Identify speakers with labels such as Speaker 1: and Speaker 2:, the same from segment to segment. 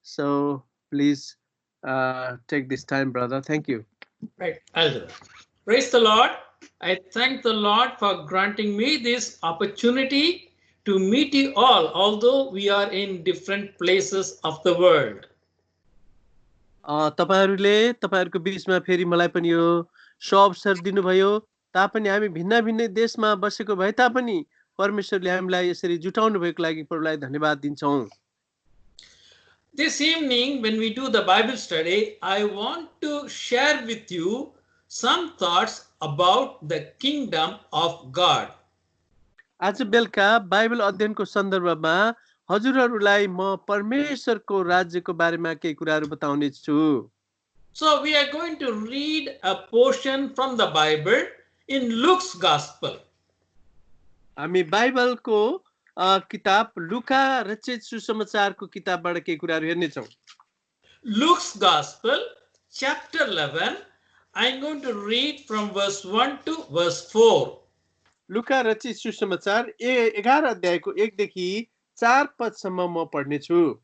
Speaker 1: So please take this time, brother. Thank you.
Speaker 2: Right, I'll do that. Praise the Lord. I thank the Lord for granting me this opportunity to meet you all, although we are in different places of the world.
Speaker 1: तपाईहरूको बीचमा फेरि मलाई पनि यो अवसर दिनुभयो तापनि हामी भिन्न भिन्न देशमा बसेको भए तापनि परमेश्वरले हामीलाई यसरी जुटाउनु भएको लागि प्रभुलाई धन्यवाद दिन्छौँ।
Speaker 2: This evening, when we do the Bible study, I want to share with you some thoughts about the kingdom of God.
Speaker 1: आज बेलुका बाइबल अध्ययनको सन्दर्भमा हजुरहरूलाई म परमेश्वरको राज्यको बारेमा केही कुराहरू बताउने छु।
Speaker 2: So we are going to read a portion from the Bible in Luke's Gospel.
Speaker 1: हामी बाइबलको किताब लुका रचित सुसमाचारको किताबबाट केही कुराहरू हेर्नेछौँ।
Speaker 2: Luke's Gospel, chapter 11, I'm going to read from verse 1 to verse 4.
Speaker 1: लुका रचित सुसमाचार 11 अध्यायको 1 देखि 4 पदसम्म म पढ्नेछु।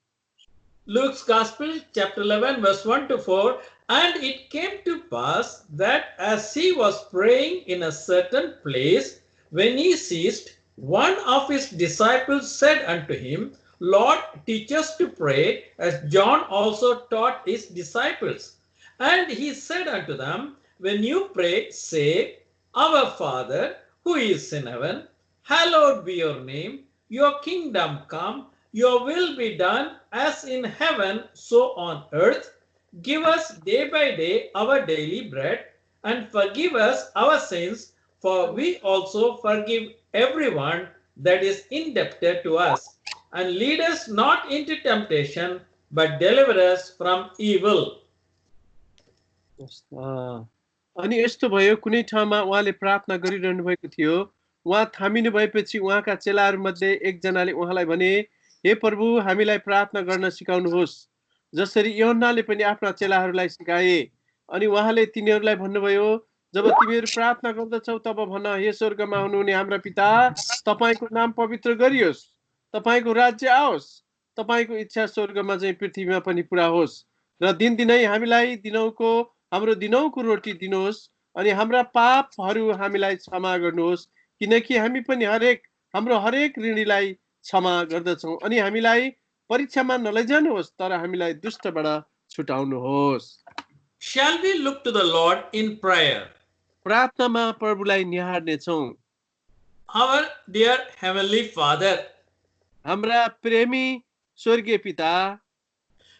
Speaker 2: Luke's Gospel, chapter 11, verse 1 to 4. And it came to pass that as he was praying in a certain place, when he ceased, one of his disciples said unto him, Lord, teach us to pray, as John also taught his disciples. And he said unto them, When you pray, say, Our Father, who is in heaven, hallowed be your name, your kingdom come, your will be done as in heaven, so on earth. Give us day by day our daily bread, and forgive us our sins, for we also forgive everyone that is indebted to us. And lead us not into temptation, but deliver us from evil.
Speaker 1: अनि यस्तो भयो कुनै ठाउँमा उहाँले प्रार्थना गरिरहनु भएको थियो। उहाँ थामिनु भएपछि उहाँका चेलाहरूमध्ये एकजनाले उहाँलाई भने, हे प्रभु, हामीलाई प्रार्थना गर्न सिकाउनुहोस्, जसरी योहन्नाले पनि आफ्ना चेलाहरूलाई सिकाए। अनि उहाँले तिनीहरूलाई भन्नुभयो, जब तिमीहरू प्रार्थना गर्दछौ तब भन, हे स्वर्गमा हुनुहुने हाम्रा पिता, तपाईको नाम पवित्र गरियोस्, तपाईको राज्य आओस्, तपाईको इच्छा स्वर्गमा चाहिँ पृथ्वीमा पनि पुरा होस्। र दिनदिनै हामीलाई हाम्रो दिनौको रोटी दिनुहोस्, अनि हाम्रा पापहरू हामीलाई क्षमा गर्नुहोस्, किनकि हामी पनि हाम्रो हरेक ऋणीलाई क्षमा गर्दछौँ, अनि हामीलाई परीक्षामा नलैजानुहोस्, तर हामीलाई दुष्टबाट छुटाउनुहोस्।
Speaker 2: Shall we look to the Lord in prayer?
Speaker 1: प्रार्थनामा प्रभुलाई निहार्नेछौँ।
Speaker 2: Our dear Heavenly Father,
Speaker 1: हाम्रा प्रेमी स्वर्गीय पिता,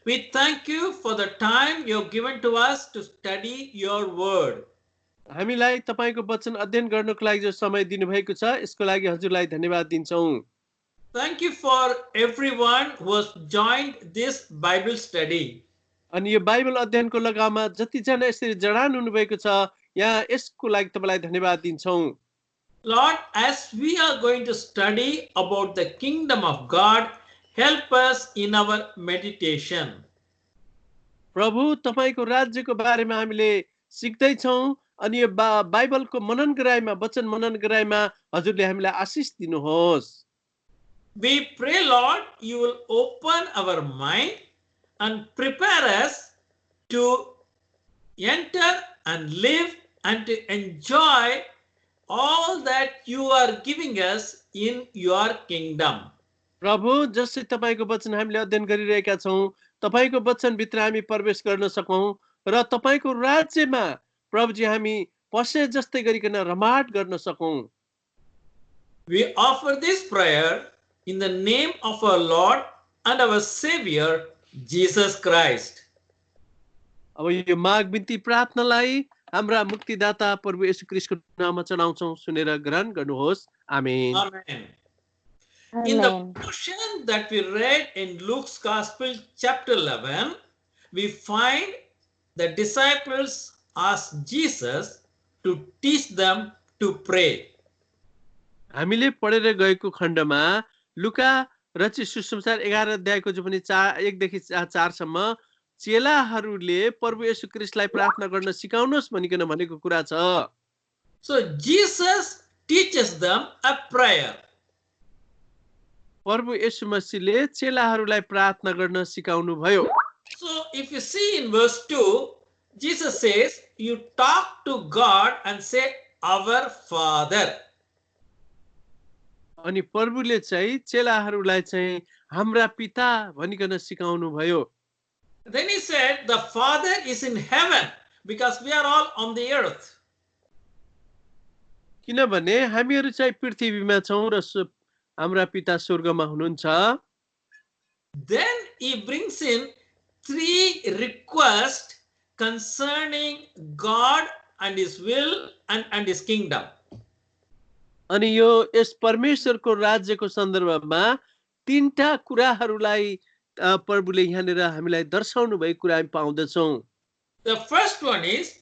Speaker 2: we thank you for the time you have given to us to study your word.
Speaker 1: हामीलाई तपाईको वचन अध्ययन गर्नको लागि जो समय दिनुभएको छ, यसको लागि हजुरलाई धन्यवाद दिन्छौँ।
Speaker 2: Thank you for everyone who has joined this Bible study.
Speaker 1: अनि यो बाइबल अध्ययनको लगामा जतिजना यसरी जडान हुनुभएको छ, यहाँ यसको लागि तपाईलाई धन्यवाद दिन्छौँ।
Speaker 2: Lord, as we are going to study about the kingdom of God, help us in our meditation.
Speaker 1: प्रभु, तपाईको राज्यको बारेमा हामीले सिक्दै छौं, अनि यो बाइबलको मनन गराइमा, वचन मनन गराइमा हजुरले हामीलाई आशीष दिनुहोस्।
Speaker 2: We pray, Lord, you will open our mind and prepare us to enter and live and to enjoy all that you are giving us in your kingdom.
Speaker 1: प्रभु, जसै तपाईको वचन हामीले अध्ययन गरिरहेका छौं, तपाईको वचन भित्र हामी प्रवेश गर्न सकौं र तपाईको राज्यमा प्रभुजी हामी पसे जस्तै गरिकन रमाट गर्न सकौं।
Speaker 2: We offer this prayer in the name of our Lord and our Savior, Jesus Christ.
Speaker 1: अब यो माग बिन्ती प्रार्थनालाई हाम्रा मुक्तिदाता प्रभु येशू ख्रीष्टको नाममा चढाउँछौं, सुनेर ग्रहण गर्नुहोस्। आमेन।
Speaker 2: Amen. In the portion that we read in Luke's Gospel, chapter 11, we find the disciples asked Jesus to teach them to pray.
Speaker 1: हामीले पढेर गएको खण्डमा लुका रचित सुसमाचार 11 अध्यायको जो पनि 1 देखि 4 सम्म चेलाहरूले प्रभु येशू ख्रीष्टलाई प्रार्थना गर्न सिकाउनुहोस् भनिकन भनेको कुरा छ।
Speaker 2: So Jesus teaches them a prayer.
Speaker 1: प्रभु येशू मसीहले चेलाहरूलाई प्रार्थना गर्न सिकाउनु भयो।
Speaker 2: So if you see in verse 2, Jesus says, you talk to God and say, our Father.
Speaker 1: अनि प्रभुले चाहिँ चेलाहरूलाई चाहिँ हाम्रा पिता भनिकन सिकाउनु भयो।
Speaker 2: Then he said, the Father is in heaven because we are all on the earth.
Speaker 1: किनभने हामीहरू चाहिँ पृथ्वीमा छौं र हाम्रा पिता स्वर्गमा हुनुहुन्छ।
Speaker 2: Then he brings in 3 requests concerning God and his will and his kingdom.
Speaker 1: अनि यो यस परमेश्वरको राज्यको सन्दर्भमा 3टा कुराहरूलाई प्रभुले यहाँनिर हामीलाई दर्शाउनु भएको कुरा हामी पाउँदछौं।
Speaker 2: The first one is,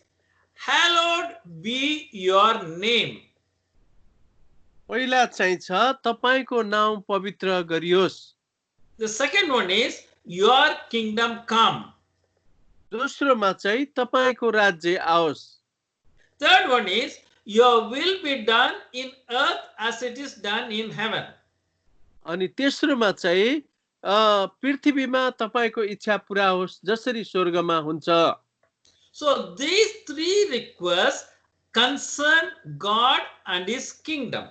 Speaker 2: hallowed be your name.
Speaker 1: पहिला चाहिँ छ तपाईको नाम पवित्र गरियोस्।
Speaker 2: The second one is, your kingdom come.
Speaker 1: दोस्रोमा चाहिँ तपाईको राज्य आओस्।
Speaker 2: Third one is, your will be done in earth as it is done in heaven.
Speaker 1: अनि तेस्रोमा चाहिँ पृथ्वीमा तपाईको इच्छा पूरा होस् जसरी स्वर्गमा हुन्छ।
Speaker 2: So these 3 requests concern God and his kingdom.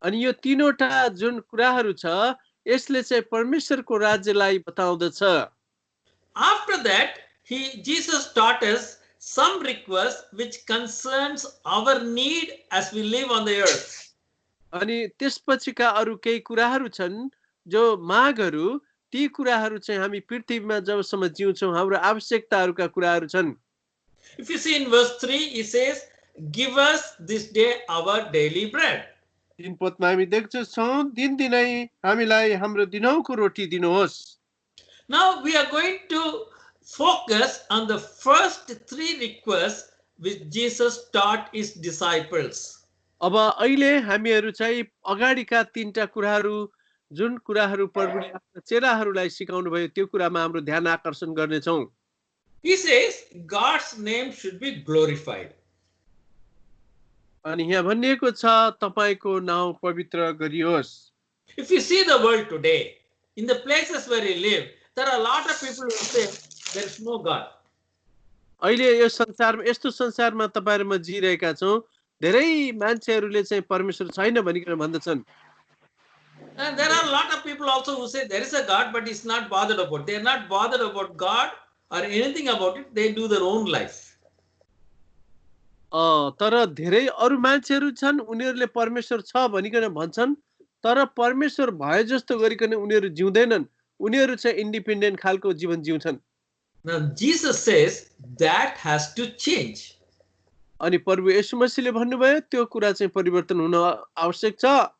Speaker 1: अनि यो तीनवटा जुन कुराहरू छ यसले चाहिँ परमेश्वरको राज्यलाई बताउँदछ।
Speaker 2: After that, Jesus taught us some requests which concerns our need as we live on the earth.
Speaker 1: अनि त्यसपछिका अरु केही कुराहरू छन् जो मागहरू, ती कुराहरू चाहिँ हामी पृथ्वीमा जबसम्म जिउँछौं हाम्रो आवश्यकताहरूका कुराहरू छन्।
Speaker 2: If you see in verse 3, he says, give us this day our daily bread.
Speaker 1: 3 पदमा हामी देख्छौं दिनदिनै हामीलाई हाम्रो दिनौको रोटी दिनुहोस्।
Speaker 2: Now we are going to focus on the first 3 requests which Jesus taught his disciples.
Speaker 1: अब अहिले हामीहरू चाहिँ अगाडिका 3टा कुराहरू जुन कुराहरू प्रभुले आफ्ना चेलाहरूलाई सिकाउनु भयो त्यो कुरामा हाम्रो ध्यान आकर्षण गर्ने छौं।
Speaker 2: He says God's name should be glorified.
Speaker 1: अनि यहाँ भनिएको छ तपाईको नाम पवित्र गरियोस्।
Speaker 2: If you see the world today, in the places where you live, there are a lot of people who say there is no God.
Speaker 1: अहिले यो संसारमा यस्तो संसारमा तपाईहरुमा जिरहेका छौं धेरै मान्छेहरूले चाहिँ परमेश्वर छैन भनिकन भन्दछन्।
Speaker 2: And there are a lot of people also who say there is a God but he's not bothered about. They are not bothered about God or anything about it. They do their own life.
Speaker 1: तर धेरै अरु मान्छेहरू छन् उनीहरूले परमेश्वर छ भनिकन भन्छन् तर परमेश्वर भए जस्तो गरिकन उनीहरू जिउँदैनन्। उनीहरू चाहिँ इन्डिपेन्डेन्ट खालको जीवन जिउँछन्।
Speaker 2: Now Jesus says that has to change.
Speaker 1: अनि प्रभु येशू मसीहले भन्नुभयो त्यो कुरा चाहिँ परिवर्तन हुन आवश्यक छ।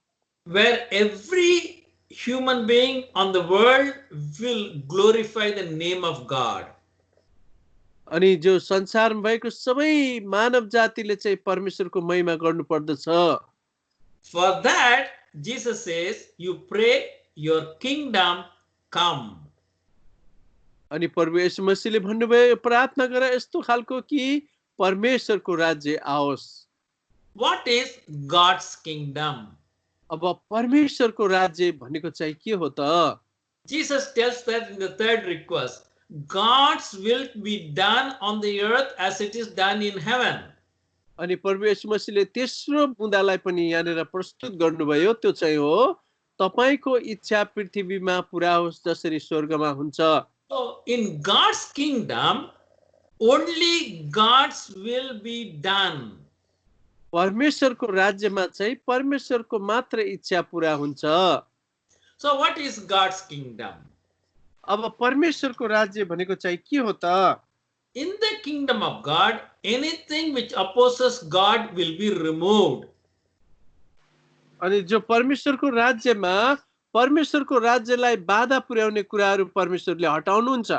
Speaker 2: Where every human being on the world will glorify the name of God.
Speaker 1: अनि जो संसारमा भएको सबै मानव जातिले चाहिँ परमेश्वरको महिमा गर्नु पर्दछ।
Speaker 2: For that Jesus says you pray your kingdom come.
Speaker 1: अनि प्रभु येशू मसीहले भन्नुभयो प्रार्थना गर यस्तो खालको कि परमेश्वरको राज्य आओस्।
Speaker 2: What is God's kingdom?
Speaker 1: अब परमेश्वरको राज्य भनेको चाहिँ के हो त?
Speaker 2: Jesus tells that in the 3rd request, God's will be done on the earth as it is done in heaven.
Speaker 1: अनि प्रभु येशू मसीहले तेस्रो बुँदालाई पनि यहाँनिर प्रस्तुत गर्नुभयो त्यो चाहिँ हो तपाईको इच्छा पृथ्वीमा पूरा होस् जसरी स्वर्गमा हुन्छ।
Speaker 2: So in God's kingdom only God's will be done.
Speaker 1: परमेश्वरको राज्यमा चाहिँ परमेश्वरको मात्र इच्छा पूरा हुन्छ।
Speaker 2: So what is God's kingdom?
Speaker 1: अब परमेश्वरको राज्य भनेको चाहिँ के हो त?
Speaker 2: In the kingdom of God, anything which opposes God will be removed.
Speaker 1: अनि जो परमेश्वरको राज्यमा परमेश्वरको राज्यलाई बाधा पुर्याउने कुराहरू परमेश्वरले हटाउनुहुन्छ।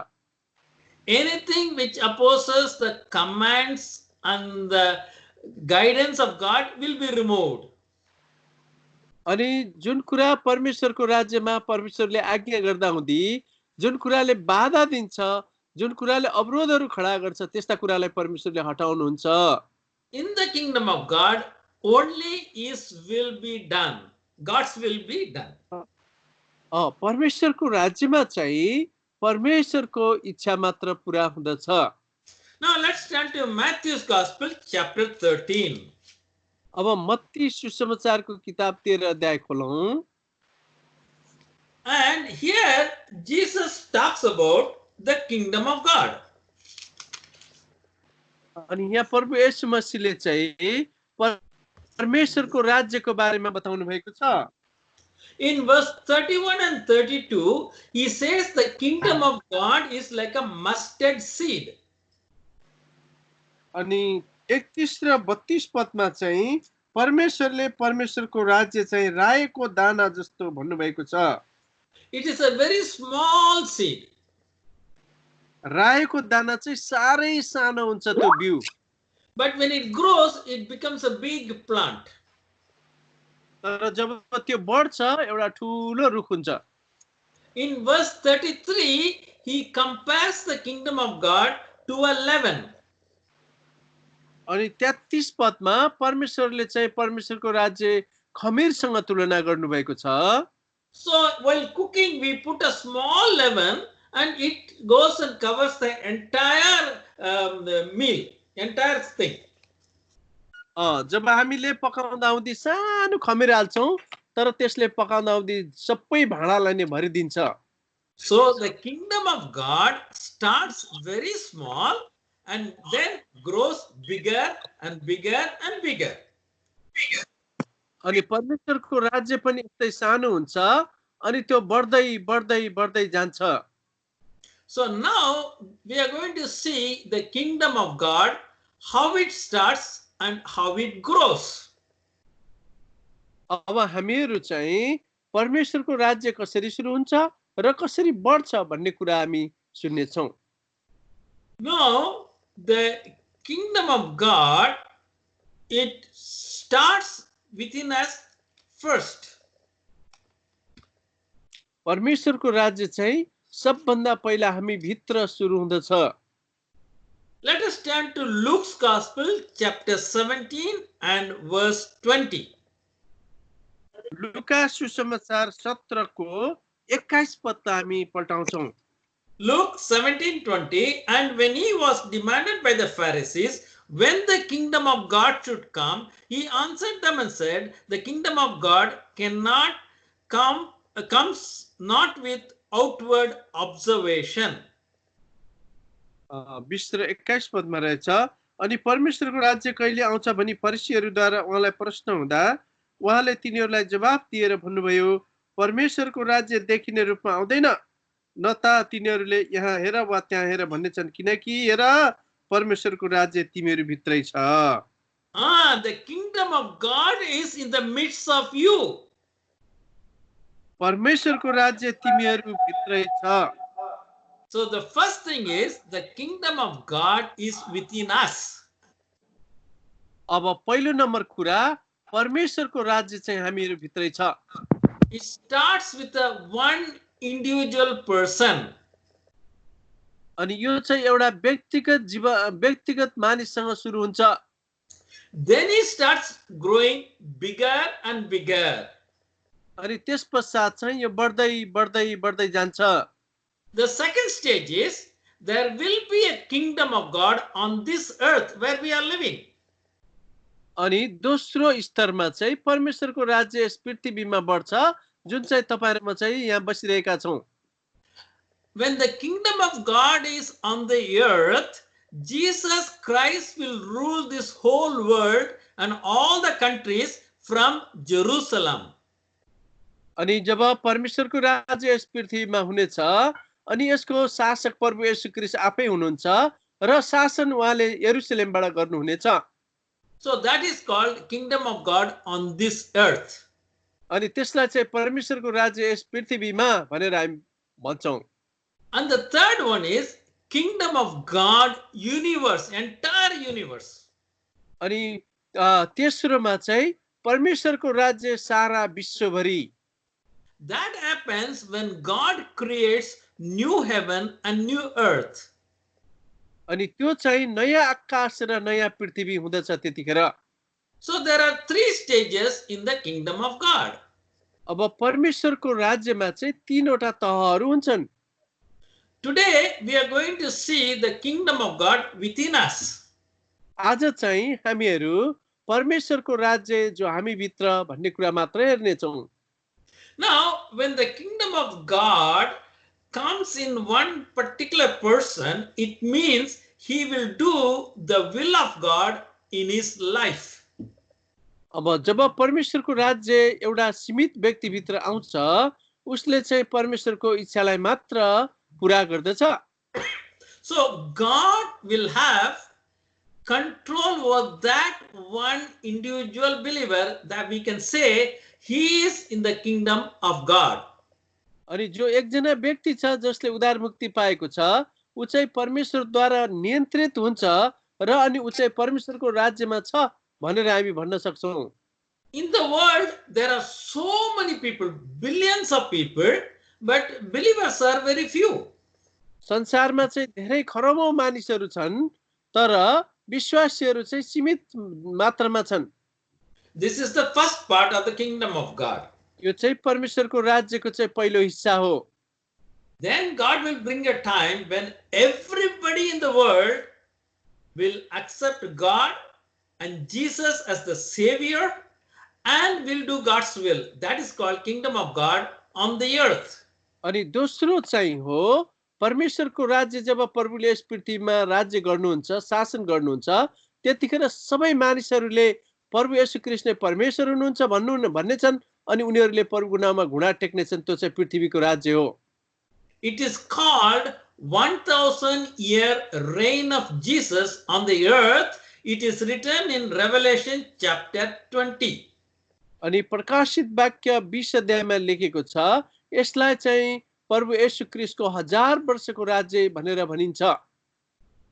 Speaker 2: Anything which opposes the commands and the guidance of God will be removed.
Speaker 1: अनि जुन कुरा परमेश्वरको राज्यमा परमेश्वरले आज्ञा गर्दा हुँदी जुन कुराले बाधा दिन्छ जुन कुराले अवरोधहरू खडा गर्छ त्यस्ता कुरालाई परमेश्वरले हटाउनुहुन्छ।
Speaker 2: In the kingdom of God only his will be done. God's will be done.
Speaker 1: परमेश्वरको राज्यमा चाहिँ परमेश्वरको इच्छा मात्र पूरा हुँदछ।
Speaker 2: Now let's turn to Matthew's Gospel, chapter 13.
Speaker 1: अब मत्ती सुसमाचारको किताब 13 अध्याय खोलौं।
Speaker 2: And here Jesus talks about the kingdom of God.
Speaker 1: अनि यहाँ प्रभु येशू मसीहले चाहिँ परमेश्वरको राज्यको बारेमा बताउनु भएको छ।
Speaker 2: In verse 31 and 32, he says the kingdom of God is like a mustard seed.
Speaker 1: अनि 31 र 32 पदमा चाहिँ परमेश्वरले परमेश्वरको राज्य चाहिँ राईको दाना जस्तो भन्नुभएको छ।
Speaker 2: It is a very small seed.
Speaker 1: राईको दाना चाहिँ साह्रै सानो हुन्छ त्यो बिउ।
Speaker 2: But when it grows, it becomes a big plant.
Speaker 1: तर जब त्यो बढ्छ एउटा ठुलो रुख हुन्छ।
Speaker 2: In verse 33, he compares the kingdom of God to a leaven.
Speaker 1: अनि 33 पदमा परमेश्वरले चाहिँ परमेश्वरको राज्य खमीरसँग तुलना गर्नुभएको छ।
Speaker 2: So while cooking, we put a small leaven and it goes and covers the entire the meal, entire thing.
Speaker 1: जब हामीले पकाउँदा आउँदी सानो खमीर हाल्छौं तर त्यसले पकाउँदा आउँदी सबै भाँडालाई नै भरिदिन्छ।
Speaker 2: So the kingdom of God starts very small and then grows bigger and bigger and bigger.
Speaker 1: अनि परमेश्वरको राज्य पनि यस्तै सानो हुन्छ अनि त्यो बढ्दै बढ्दै बढ्दै जान्छ।
Speaker 2: So now we are going to see the kingdom of God, how it starts and how it grows.
Speaker 1: अब हामीहरू चाहिँ परमेश्वरको राज्य कसरी सुरु हुन्छ र कसरी बढ्छ भन्ने कुरा हामी सुन्ने छौं।
Speaker 2: Now the kingdom of God, it starts within us first.
Speaker 1: परमेश्वरको राज्य चाहिँ सबभन्दा पहिला हामी भित्र सुरु हुँदछ।
Speaker 2: Let us turn to Luke's Gospel, chapter 17 and verse 20.
Speaker 1: लुका सुसमाचार 17 को 21 पद हामी पल्टाउँछौं।
Speaker 2: Luke 17:20, and when he was demanded by the Pharisees when the kingdom of God should come, he answered them and said, the kingdom of God cannot comes not with outward observation.
Speaker 1: 20 र 21 पदमा रहेछ, अनि परमेश्वरको राज्य कहिले आउँछ भनी फरिसीहरूद्वारा उहाँलाई प्रश्न हुँदा उहाँले तिनीहरूलाई जवाफ दिएर भन्नुभयो, परमेश्वरको राज्य देखिने रूपमा आउँदैन, न त तिनीहरूले यहाँ हेर वा त्यहाँ हेर भन्नेछन्, किनकि हेर परमेश्वरको राज्य तिमीहरू भित्रै छ।
Speaker 2: The kingdom of God is in the midst of you.
Speaker 1: परमेश्वरको राज्य तिमीहरू भित्रै छ।
Speaker 2: So the first thing is the kingdom of God is within us.
Speaker 1: अब पहिलो नम्बर कुरा परमेश्वरको राज्य चाहिँ हामीहरू भित्रै छ।
Speaker 2: It starts with a one individual person.
Speaker 1: अनि यो चाहिँ एउटा व्यक्तिगत मानिससँग सुरु हुन्छ।
Speaker 2: Then it starts growing bigger and bigger.
Speaker 1: अनि त्यसपश्चात चाहिँ यो बढ्दै बढ्दै बढ्दै जान्छ।
Speaker 2: The second stage is there will be a kingdom of God on this earth where we are living.
Speaker 1: अनि दोस्रो स्तरमा चाहिँ परमेश्वरको राज्य यस पृथ्वीमा बढ्छ जुन चाहिँ तपाईहरुमा चाहिँ यहाँ बसिरहेका छौं।
Speaker 2: When the kingdom of God is on the earth, Jesus Christ will rule this whole world and all the countries from Jerusalem.
Speaker 1: अनि जब परमेश्वरको राज्य यस पृथ्वीमा हुनेछ अनि यसको शासक प्रभु येशू ख्रीष्ट आफै हुनुहुन्छ र शासन उहाँले यरुशलेमबाट गर्नुहुनेछ।
Speaker 2: So that is called kingdom of God on this earth.
Speaker 1: अनि त्यसलाई चाहिँ परमेश्वरको राज्य यस पृथ्वीमा भनेर हामी भन्छौं।
Speaker 2: And the third one is kingdom of God universe, entire universe.
Speaker 1: अनि तेस्रोमा चाहिँ परमेश्वरको राज्य सारा विश्वभरि।
Speaker 2: That happens when God creates new heaven and new earth.
Speaker 1: अनि त्यो चाहिँ नयाँ आकाश र नयाँ पृथ्वी हुँदछ त्यतिखेर।
Speaker 2: So there are three stages in the kingdom of God.
Speaker 1: अब परमेश्वरको राज्यमा चाहिँ तीनवटा तहहरू हुन्छन्।
Speaker 2: Today we are going to see the kingdom of God within us.
Speaker 1: आज चाहिँ हामीहरू परमेश्वरको राज्य जो हामी भित्र भन्ने कुरा मात्र हेर्नेछौँ।
Speaker 2: Now, when the kingdom of God comes in one particular person, it means he will do the will of God in his life.
Speaker 1: अब जब परमेश्वरको राज्य एउटा सीमित व्यक्तिभित्र आउँछ, उसले चाहिँ परमेश्वरको इच्छालाई मात्र पूरा गर्दछ।
Speaker 2: So God will have control over that one individual believer, that we can say he is in the kingdom of God.
Speaker 1: अनि जो एकजना व्यक्ति छ जसले उद्धार मुक्ति पाएको छ, ऊ चाहिँ परमेश्वरद्वारा नियन्त्रित हुन्छ र अनि ऊ चाहिँ परमेश्वरको राज्यमा छ भनेर हामी भन्न सक्छौँ।
Speaker 2: In the world, there are so many people, billions of people, but believers are very few.
Speaker 1: संसारमा चाहिँ धेरै खरबौं मानिसहरू छन्, तर विश्वासीहरू चाहिँ सीमित मात्रामा छन्।
Speaker 2: This is the first part of the kingdom of God.
Speaker 1: यो चाहिँ परमेश्वरको राज्यको चाहिँ पहिलो हिस्सा हो।
Speaker 2: Then God will bring a time when everybody in the world will accept God and Jesus as the Savior and will do God's will. That is called kingdom of God on the earth.
Speaker 1: अनि दोस्रो चाहिँ हो परमेश्वरको राज्य जब प्रभुले यस पृथ्वीमा राज्य गर्नुहुन्छ, शासन गर्नुहुन्छ, त्यतिखेर सबै मानिसहरूले प्रभु येशू ख्रीष्ट नै परमेश्वर हुनुहुन्छ भन्नेछन् अनि उनीहरूले प्रभुको नाममा घुँडा टेक्नेछन्। त्यो चाहिँ पृथ्वीको राज्य हो।
Speaker 2: It is called 1000-year reign of Jesus on the earth. It is written in Revelation chapter 20.
Speaker 1: अनि प्रकाशित वाक्य 20 अध्यायमा लेखेको छ, यसलाई चाहिँ प्रभु येशू ख्रीष्टको 1000 वर्षको राज्य भनेर भनिन्छ।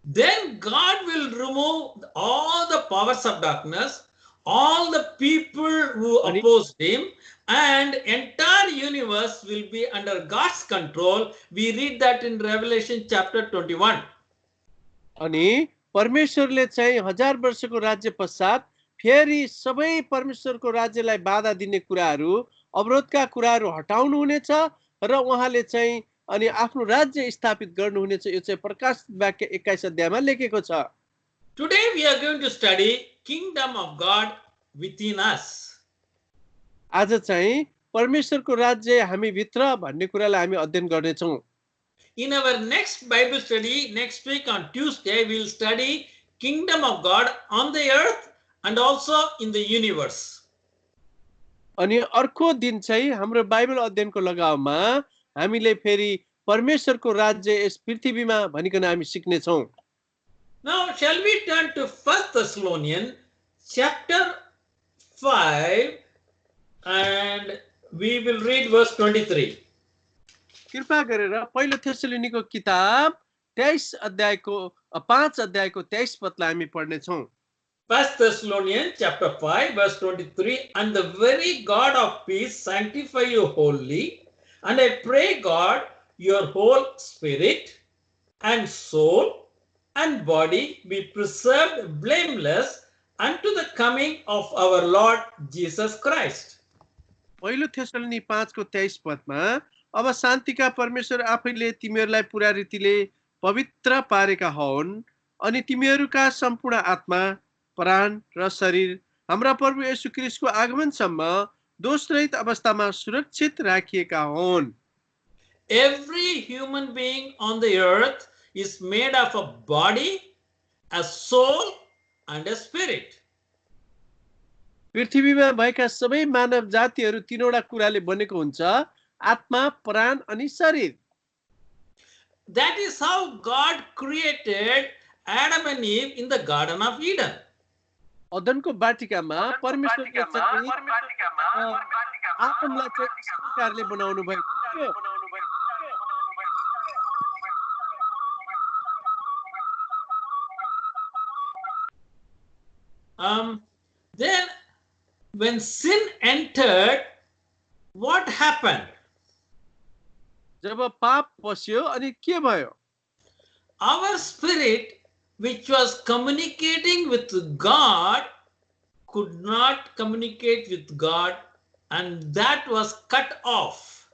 Speaker 2: Then God will remove all the powers of darkness, all the people who opposed him, and entire universe will be under God's control. We read that in Revelation chapter 21.
Speaker 1: अनि परमेश्वरले चाहिँ 1000 वर्षको राज्य पश्चात फेरि सबै परमेश्वरको राज्यलाई बाधा दिने कुराहरू, अवरोधका कुराहरू हटाउनु हुनेछ र उहाँले चाहिँ अनि आफ्नो राज्य स्थापित गर्नुहुनेछ। यो चाहिँ प्रकाशित वाक्य 21 अध्यायमा लेखेको छ।
Speaker 2: Today we are going to study kingdom of God within us.
Speaker 1: आज चाहिँ परमेश्वरको राज्य हामी भित्र भन्ने कुरालाई हामी अध्ययन गर्नेछौँ।
Speaker 2: In our next Bible study next week on Tuesday, we will study kingdom of God on the earth and also in the universe.
Speaker 1: अनि अर्को दिन चाहिँ हाम्रो बाइबल अध्ययनको लगावमा हामीले फेरि परमेश्वरको राज्य यस पृथ्वीमा भनिकन हामी सिक्नेछौँ।
Speaker 2: Now shall we turn to 1 Thessalonians chapter 5 and we will read verse 23.
Speaker 1: कृपा गरेर पहिलो थेसलोनीको किताब 23 अध्यायको 5 अध्यायको 23 पदलाई हामी पढ्नेछौँ।
Speaker 2: 1 Thessalonians chapter 5 verse 23, and the very God of peace sanctify you wholly, and I pray God your whole spirit and soul and body be preserved blameless unto the coming of our Lord Jesus Christ.
Speaker 1: पहिलो थेसलोनी 5 को 23 पदमा, अब शान्तिका परमेश्वर आफैले तिमीहरूलाई पूरा रीतिले पवित्र पारेका हुन् अनि तिमीहरूका सम्पूर्ण आत्मा, प्राण र शरीर हाम्रा प्रभु येशू ख्रीष्टको आगमनसम्म दोषरहित अवस्थामा सुरक्षित राखिएका हुन्।
Speaker 2: Every human being on the earth is made of a body, a soul and a spirit.
Speaker 1: पृथ्वीमा भएका सबै मानव जातिहरू तीनवटा कुराले बनेको हुन्छ, आत्मा, प्राण अनि शरीर।
Speaker 2: That is how God created Adam and Eve in the Garden of Eden.
Speaker 1: अदनको बाटिकामा परमेश्वरले चाहिँ आदमलाई चाहिँ यस प्रकारले बनाउनु भएको थियो।
Speaker 2: Then when sin entered, what happened?
Speaker 1: जब पाप पस्यो अनि के भयो?
Speaker 2: Our spirit, which was communicating with God, could not communicate with God and that was cut off.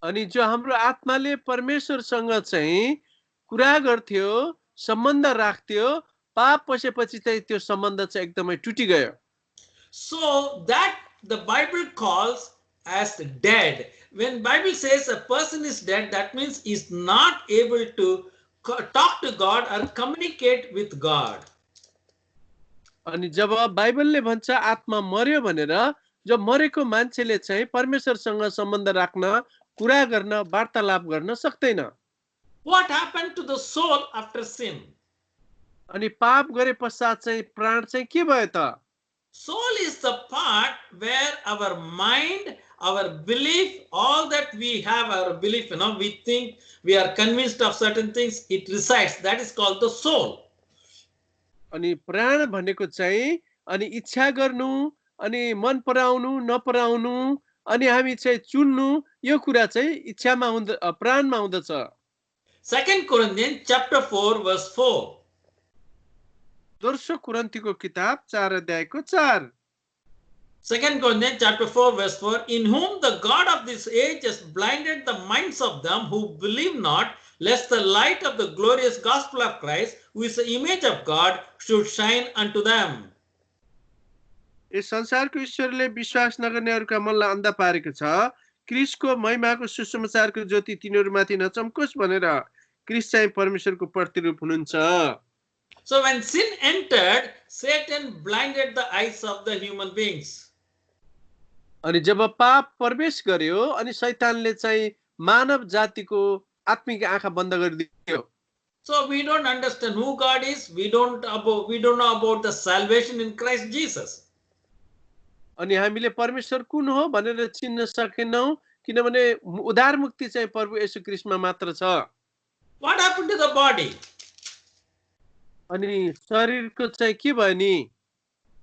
Speaker 1: अनि जो हाम्रो आत्माले परमेश्वरसँग चाहिँ कुरा गर्थ्यो, सम्बन्ध राख्थ्यो, पाप पसेपछि चाहिँ त्यो सम्बन्ध चाहिँ एकदमै टुटिगयो।
Speaker 2: So that the Bible calls as dead. When Bible says a person is dead, that means he's not able to talk to God or communicate with God.
Speaker 1: अनि जब बाइबलले भन्छ आत्मा मर्यो भनेर, जब मरेको मान्छेले चाहिँ परमेश्वरसँग सम्बन्ध राख्न, कुरा गर्न, वार्तालाप गर्न सक्दैन।
Speaker 2: What happened to the soul after sin?
Speaker 1: अनि पाप गरे पश्चात चाहिँ प्राण चाहिँ के भयो त?
Speaker 2: Soul is the part where our mind, our belief, all that we have, our belief, we think, we are convinced of certain things, it resides. That is called the soul.
Speaker 1: अनि प्राण भनेको चाहिँ अनि इच्छा गर्नु, अनि मन पराउनु, नपराउनु, अनि हामी चाहिँ चुन्नु, यो कुरा चाहिँ इच्छामा प्राणमा हुँदछ।
Speaker 2: 2 Corinthians chapter 4 verse 4.
Speaker 1: दोस्रो कुरन्थीको किताब 4 अध्यायको 4।
Speaker 2: 2 Corinthians chapter 4 verse 4. In whom the God of this age has blinded the minds of them who believe not, lest the light of the glorious gospel of Christ, who is the image of God, should shine unto them.
Speaker 1: यस संसारको ईश्वरले विश्वास नगर्नेहरूका मनलाई अन्धा पारेको छ, क्रिस्टको महिमाको सुसमाचारको ज्योति तिनीहरूमाथि नचम्कोस् भनेर Christ चाहिँ परमेश्वरको प्रतिरूप हुनुहुन्छ।
Speaker 2: So when sin entered, Satan blinded the eyes of the human beings.
Speaker 1: अनि जब पाप प्रवेश गर्यो अनि शैतानले चाहिँ मानव जातिको आत्मिक आँखा बन्द गरिदियो।
Speaker 2: So we don't understand who God is. We don't know about the salvation in Christ Jesus.
Speaker 1: अनि हामीले परमेश्वर कुन हो भनेर चिन्न सकेनौं, किनभने उद्धार मुक्ति चाहिँ प्रभु येशू ख्रीष्टमा मात्र छ।
Speaker 2: What happened to the body?
Speaker 1: अनि शरीरको चाहिँ के भयो नि?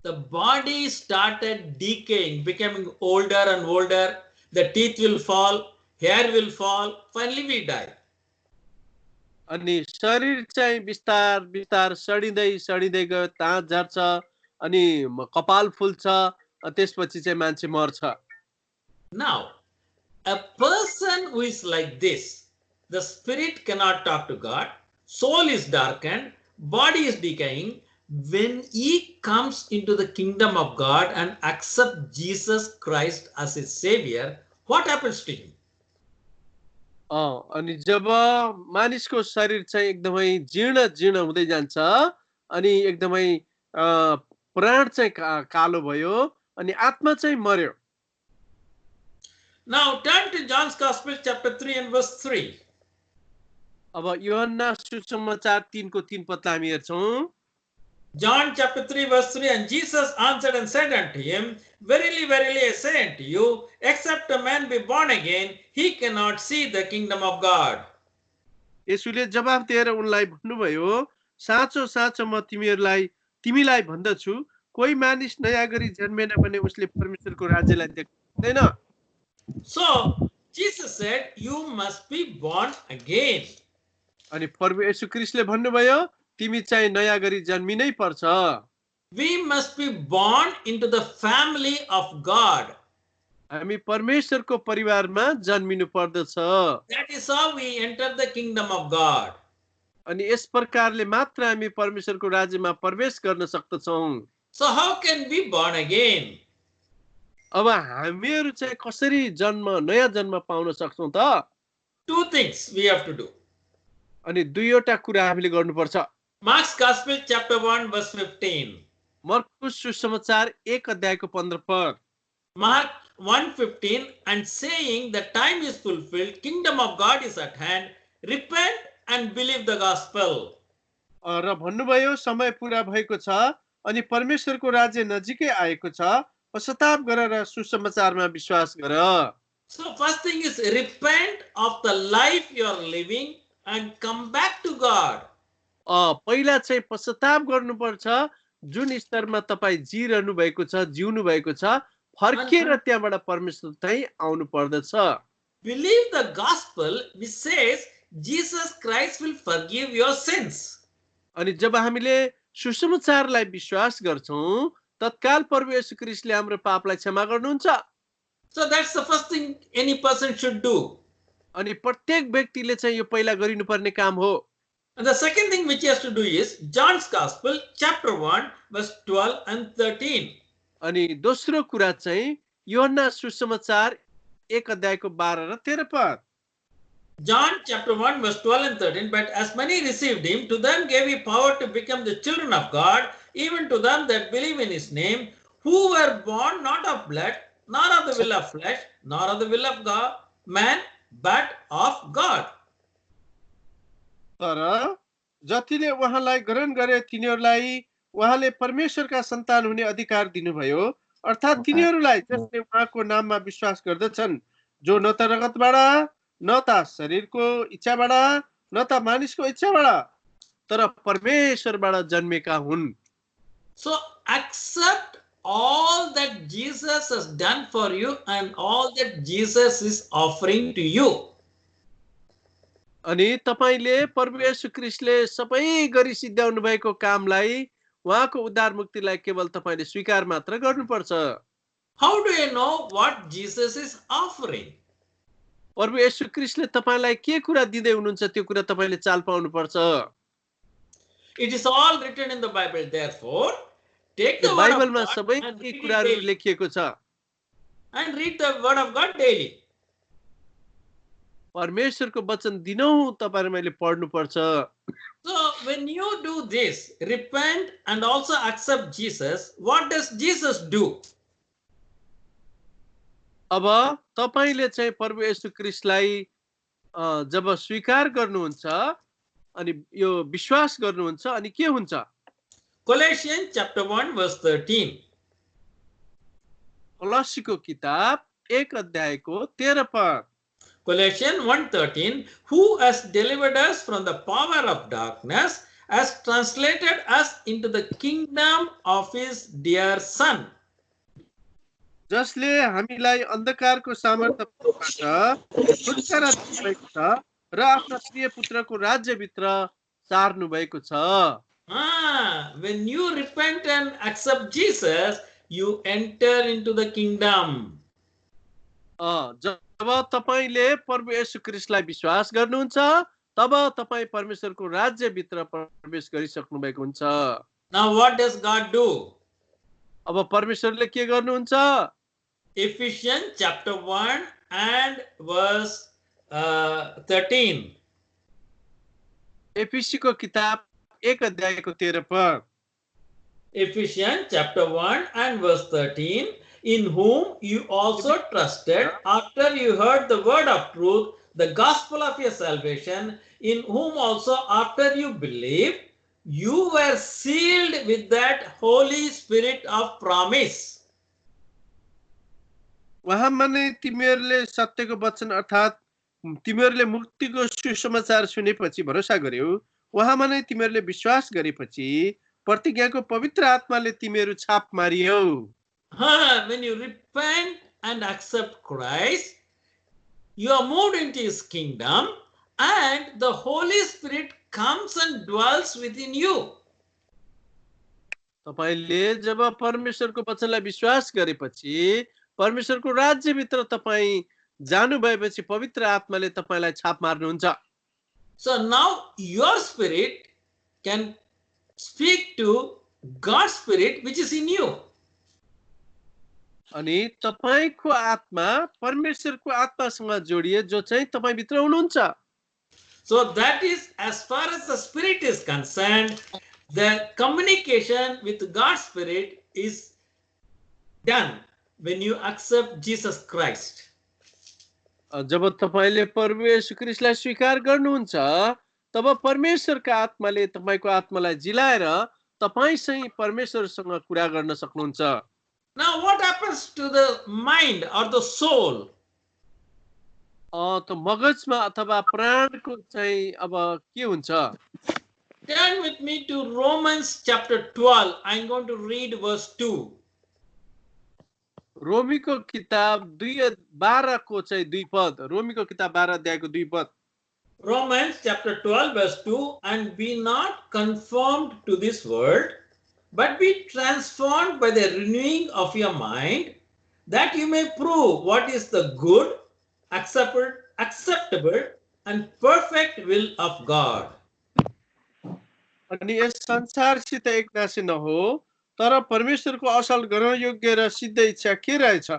Speaker 2: The body started decaying, becoming older and older. The teeth will fall, hair will fall, finally we die.
Speaker 1: अनि शरीर चाहिँ बिस्तार बिस्तार सडिँदै सडिँदै गयो, दाँत झर्छ, अनि कपाल फुल्छ, त्यसपछि चाहिँ मान्छे मर्छ।
Speaker 2: Now, a person who is like this, the spirit cannot talk to God, soul is darkened, body is decaying. When he comes into the kingdom of God and accepts Jesus Christ as his savior, what happens to him?
Speaker 1: अनि जब मानिसको शरीर चाहिँ एकदमै जीर्ण जीर्ण हुँदै जान्छ, अनि एकदमै प्राण चाहिँ कालो भयो, अनि आत्मा चाहिँ मर्यो।
Speaker 2: Now turn to John's Gospel chapter 3 and verse 3.
Speaker 1: अब यूहन्ना सुसमाचार 3 को 3 पदलाई हामी हेर्छौं।
Speaker 2: John chapter 3 verse 3, and Jesus answered and said unto him, Verily, verily, I say unto you, except a man be born again, he cannot see the kingdom of God.
Speaker 1: यसुले जवाफ दिएर उनलाई भन्नुभयो, साँचो साँचो म तिमीलाई भन्दछु, कोही मानिस नयाँ गरी जन्मेन भने उसले परमेश्वरको राज्यलाई देख्दैन।
Speaker 2: So Jesus said, you must be born again.
Speaker 1: अनि प्रभु येशू ख्रीष्टले भन्नुभयो, तिमी चाहिँ नयाँ गरी जन्मिनै पर्छ।
Speaker 2: We must be born into the family of God.
Speaker 1: हामी परमेश्वरको परिवारमा जन्मिनु पर्दछ।
Speaker 2: That is how we enter the kingdom of God.
Speaker 1: अनि यस प्रकारले मात्र हामी परमेश्वरको राज्यमा प्रवेश गर्न सक्दछौं।
Speaker 2: So how can we born again?
Speaker 1: अब हामीहरु चाहिँ कसरी नयाँ जन्म पाउन सक्छौं त?
Speaker 2: Two things we have to do.
Speaker 1: अनि दुईवटा कुरा हामीले गर्नुपर्छ।
Speaker 2: Mark's Gospel chapter 1 verse 15.
Speaker 1: मर्कुस सुसमाचार 1 अध्यायको 15 पद।
Speaker 2: Mark 1:15, and saying the time is fulfilled, kingdom of God is at hand, repent and believe the gospel.
Speaker 1: र भन्नुभयो समय पूरा भएको छ अनि परमेश्वरको राज्य नजिकै आएको छ, पश्चाताप गर र सुसमाचारमा विश्वास गर।
Speaker 2: So first thing is repent of the life you are living and come back to God.
Speaker 1: पहिला चाहिँ पश्चाताप गर्नुपर्छ, जुन स्तरमा तपाई जिरहनु भएको छ, जिउनु भएको छ, फर्केर त्यहाँबाट परमेश्वर चाहिँ आउनु पर्दछ।
Speaker 2: Believe the gospel which says Jesus Christ will forgive your sins.
Speaker 1: अनि जब हामीले सुसमाचारलाई विश्वास गर्छौं, तत्काल प्रभु येशू ख्रीष्टले हाम्रो पापलाई क्षमा गर्नुहुन्छ।
Speaker 2: So that's the first thing any person should do.
Speaker 1: अनि प्रत्येक व्यक्तिले चाहिँ यो पहिला गरिनुपर्ने काम हो।
Speaker 2: And the second thing which he has to do is John's Gospel, chapter 1, verse 12 and 13.
Speaker 1: अनि दोस्रो कुरा चाहिँ यूहन्ना सुसमाचार 1 अध्यायको 12 र 13 पद।
Speaker 2: John chapter 1, verse 12 and 13. But as many received him, to them gave he power to become the children of God, even to them that believe in his name, who were born not of blood, nor of the will of flesh, nor of the will of God, man, but of God.
Speaker 1: तर जतिले उहाँलाई ग्रहण गरे तिनीहरूलाई उहाँले परमेश्वरका सन्तान हुने अधिकार दिनुभयो, अर्थात् तिनीहरूलाई जसले उहाँको नाममा विश्वास गर्दछन्, जो न त रगतबाट, न त शरीरको इच्छाबाट, न त मानिसको इच्छाबाट, तर परमेश्वरबाट जन्मेका हुन्।
Speaker 2: So accept all that Jesus has done for you and all that Jesus is offering to you.
Speaker 1: अनि तपाईले प्रभु येशू ख्रीष्टले सबै गरी सिद्ध्याउनु भएको कामलाई, उहाँको उद्धार मुक्तिलाई केवल तपाईले स्वीकार मात्र गर्नुपर्छ।
Speaker 2: How do you know what Jesus is offering?
Speaker 1: प्रभु येशू ख्रीष्टले तपाईलाई के कुरा दिँदै हुनुहुन्छ त्यो कुरा तपाईले चाल पाउनुपर्छ।
Speaker 2: It is all written in the Bible. Therefore, take the word of
Speaker 1: बाइबलमा
Speaker 2: God
Speaker 1: सबै
Speaker 2: and read it
Speaker 1: कुराहरू
Speaker 2: daily.
Speaker 1: लेखिएको छ।
Speaker 2: And read the word of God daily.
Speaker 1: परमेश्वरको वचन दिनौं तपाईहरु मैले पढ्नु पर्छ।
Speaker 2: So when you do this, repent and also accept Jesus, what does Jesus do?
Speaker 1: अब तपाईले चाहिँ प्रभु येशू ख्रीष्टलाई जब स्वीकार गर्नुहुन्छ अनि यो विश्वास गर्नुहुन्छ अनि के हुन्छ?
Speaker 2: Colossians chapter 1 verse 13.
Speaker 1: कोलोसीको किताब 1 अध्यायको 13 पद।
Speaker 2: Colossians 1:13, who has delivered us from the power of darkness, has translated us into the kingdom of his dear son.
Speaker 1: जसले हामीलाई अन्धकारको सामर्थ्यबाट छुटकारा दिनुभएको छ र आफ्ना प्रिय पुत्रको राज्यभित्र सार्नु भएको छ।
Speaker 2: When you repent and accept Jesus, you enter into the kingdom.
Speaker 1: जब तपाईले प्रभु येशू ख्रीष्टलाई विश्वास गर्नुहुन्छ तब तपाई परमेश्वरको राज्यभित्र प्रवेश गरिसक्नु भएको हुन्छ।
Speaker 2: Now what does God do?
Speaker 1: अब परमेश्वरले के गर्नुहुन्छ?
Speaker 2: Ephesians chapter 1 and verse 13.
Speaker 1: एफिसीको किताब 1 अध्यायको 13 पद।
Speaker 2: Ephesians chapter 1 and verse 13, in whom you also trusted after you heard the word of truth, the gospel of your salvation, in whom also after you believed, you were sealed with that Holy Spirit of promise.
Speaker 1: उहाँमा नै तिमीहरूले सत्यको वचन अर्थात् तिमीहरूले मुक्तिको सुसमाचार सुनेपछि भरोसा गर्यौ, उहाँमा नै तिमीहरूले विश्वास गरेपछि प्रतिज्ञाको पवित्र आत्माले तिमीहरू छाप मारियौ।
Speaker 2: When you repent and accept Christ, you are moved into his kingdom and the Holy Spirit comes and dwells within you.
Speaker 1: तपाईले जब परमेश्वरको वचनलाई विश्वास गरेपछि परमेश्वरको राज्यभित्र तपाई जानु भएपछि पवित्र आत्माले तपाईलाई छाप मार्नुहुन्छ।
Speaker 2: So now your spirit can speak to God's spirit which is in you.
Speaker 1: अनि तपाईको आत्मा परमेश्वरको आत्मासँग जोडिए जो चाहिँ तपाई भित्र हुनुहुन्छ।
Speaker 2: So that is, as far as the spirit is concerned, the communication with God's spirit is done when you accept Jesus Christ.
Speaker 1: जब तपाईले प्रभु येशू ख्रीष्टलाई स्वीकार गर्नुहुन्छ तब परमेश्वरका आत्माले तपाईको आत्मालाई जिलाएर तपाईसँग परमेश्वरसँग कुरा गर्न सक्नुहुन्छ।
Speaker 2: Now what happens to the mind or the soul?
Speaker 1: त मगजमा अथवा प्राणको चाहिँ अब के हुन्छ?
Speaker 2: Turn with me to Romans chapter 12. I'm going to read verse 2.
Speaker 1: रोमीको किताब 12 को चाहिँ 2 पद। रोमीको किताब 12 अध्यायको 2 पद।
Speaker 2: Romans chapter 12 verse 2, and be not conformed to this world, but be transformed by the renewing of your mind, that you may prove what is the good, acceptable and perfect will of God.
Speaker 1: अनि यस संसारसित एकनासी नहो, तर परमेश्वरको असल ग्रहण योग्य र सिद्ध इच्छा के रहेछ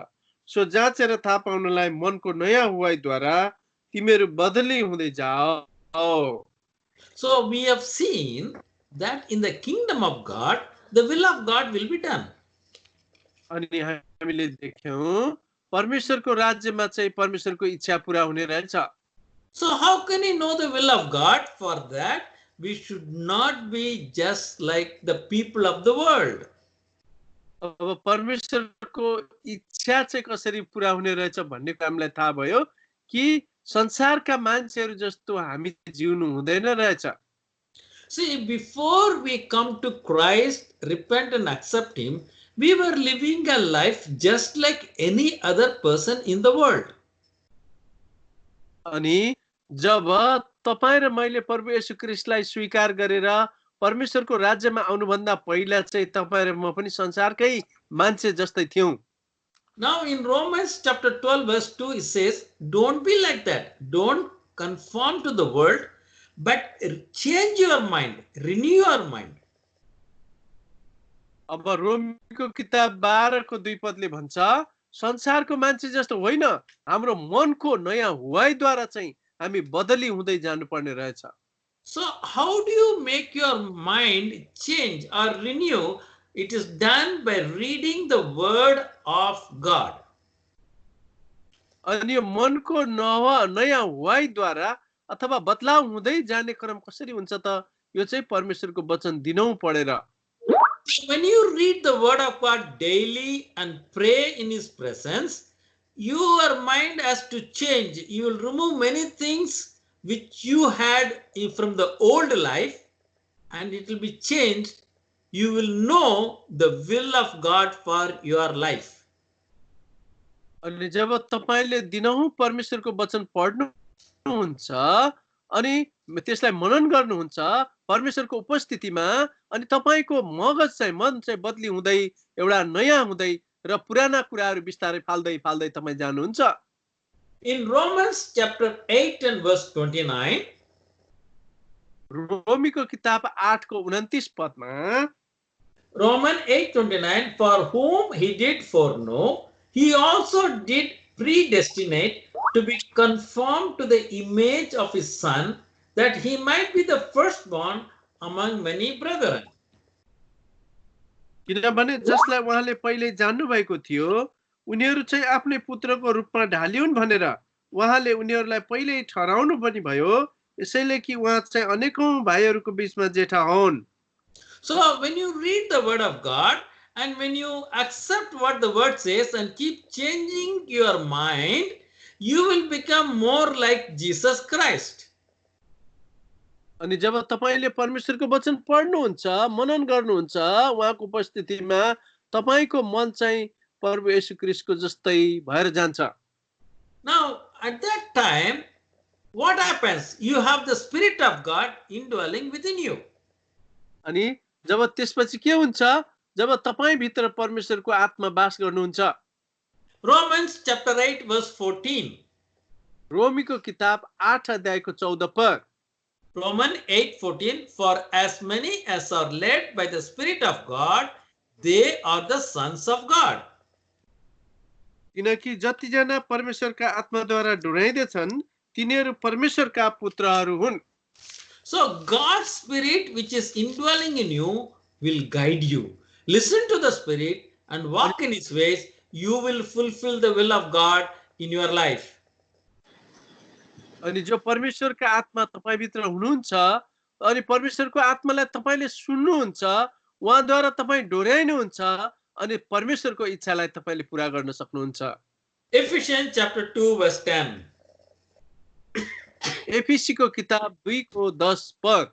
Speaker 1: सो जाँचेर थाहा पाउनलाई मनको नयाँ हुवाईद्वारा तिमीहरू बदली हुँदै जाओ.
Speaker 2: So we have seen that in the kingdom of God, the will of God will be done.
Speaker 1: अनि हामीले देख्यौं परमेश्वरको राज्यमा चाहिँ परमेश्वरको इच्छा पूरा हुने रहेछ.
Speaker 2: So how can you know the will of God? For that, we should not be just like the people of the world.
Speaker 1: अब परमेश्वरको इच्छा चाहिँ कसरी पूरा हुने रहेछ भन्ने हामीलाई थाहा भयो कि संसारका मान्छेहरू जस्तो हामी जिउनु हुँदैन रहेछ.
Speaker 2: See, before we come to Christ, repent and accept Him, we were living a life just like any other person in the world.
Speaker 1: अनि जब तपाईं र मैले प्रभु येशू ख्रीष्टलाई स्वीकार गरेर परमेश्वरको राज्यमा आउनुभन्दा पहिला चाहिँ तपाईं र म पनि संसारकै मान्छे जस्तै थियौं.
Speaker 2: Now in Romans chapter 12 verse 2 it says, don't be like that. Don't conform to the world, but change your mind, renew your mind.
Speaker 1: अब रोमीको किताब 12 को 2 पदले भन्छ संसारको मान्छे जस्तो होइन, हाम्रो मनको नयाँ हुवाईद्वारा चाहिँ हामी बदली हुँदै जानुपर्ने रहेछ.
Speaker 2: So how do you make your mind change or renew? It is done by reading the word of God.
Speaker 1: अनि यो मनको नयाँ हुवाईद्वारा अथवा बदलाव हुँदै जाने क्रम कसरी हुन्छ त? यो चाहिँ परमेश्वरको वचन दिनौं पढेर.
Speaker 2: When you read the word of God daily and pray in His presence, your mind has to change. You will remove many things which you had from the old life, and it will be changed. You will know the will of God for your life.
Speaker 1: अनि जब तपाईले दिनहुँ परमेश्वरको वचन पढ्नुहुन्छ अनि त्यसलाई मनन गर्नुहुन्छ परमेश्वरको उपस्थितिमा, अनि तपाईको मगज चाहिँ मन चाहिँ बदली हुँदै एउटा नयाँ हुँदै र पुराना कुराहरू बिस्तारै फाल्दै फाल्दै तपाई जानुहुन्छ.
Speaker 2: In Romans chapter 8 and verse 29,
Speaker 1: रोमीको किताब 8 को 29 पदमा
Speaker 2: Romans 8:29, for whom He did foreknow, He also did predestinate to be conformed to the image of His Son, that He might be the firstborn among many brethren.
Speaker 1: किनभने जसलाई उहाँले पहिले जान्नु भएको थियो उनीहरू चाहिँ आफ्नै पुत्रको रूपमा ढालिउन् भनेर उहाँले उनीहरूलाई पहिले ठहराउनु पनि भयो, यसैले कि उहाँ चाहिँ अनेकौं भाइहरूको बीचमा जेठा हुन्.
Speaker 2: So when you read the word of God and when you accept what the word says and keep changing your mind, you will become more like Jesus Christ.
Speaker 1: अनि जब तपाईले परमेश्वरको वचन पढ्नुहुन्छ, मनन गर्नुहुन्छ, उहाँको उपस्थितिमा तपाईको मन चाहिँ प्रभु येशू ख्रीष्टको जस्तै भएर जान्छ.
Speaker 2: Now at that time, what happens? You have the Spirit of God indwelling within you.
Speaker 1: अनि जब त्यसपछि के हुन्छ? जब तपाई भित्र परमेश्वरको आत्मा वास गर्नुहुन्छ.
Speaker 2: Romans chapter 8 verse 14.
Speaker 1: रोमीको किताब 8 अध्यायको 14 पद.
Speaker 2: Romans 8:14, for as many as are led by the Spirit of God, they are the sons of God.
Speaker 1: किनकि जतिजना परमेश्वरका आत्माद्वारा डुराइदैछन् तिनीहरू परमेश्वरका पुत्रहरू हुन्.
Speaker 2: So God's Spirit which is indwelling in you will guide you. Listen to the Spirit and walk in His ways. You will fulfill the will of God in your life.
Speaker 1: अनि जो परमेश्वरका आत्मा तपाई भित्र हुनुहुन्छ अनि परमेश्वरको आत्मालाई तपाईले सुन्नुहुन्छ, उहाँद्वारा तपाई डोर्याइनुहुन्छ अनि परमेश्वरको इच्छालाई तपाईले पूरा गर्न सक्नुहुन्छ.
Speaker 2: Ephesians chapter 2 verse 10.
Speaker 1: एफिसीको किताब 2 को 10 पद.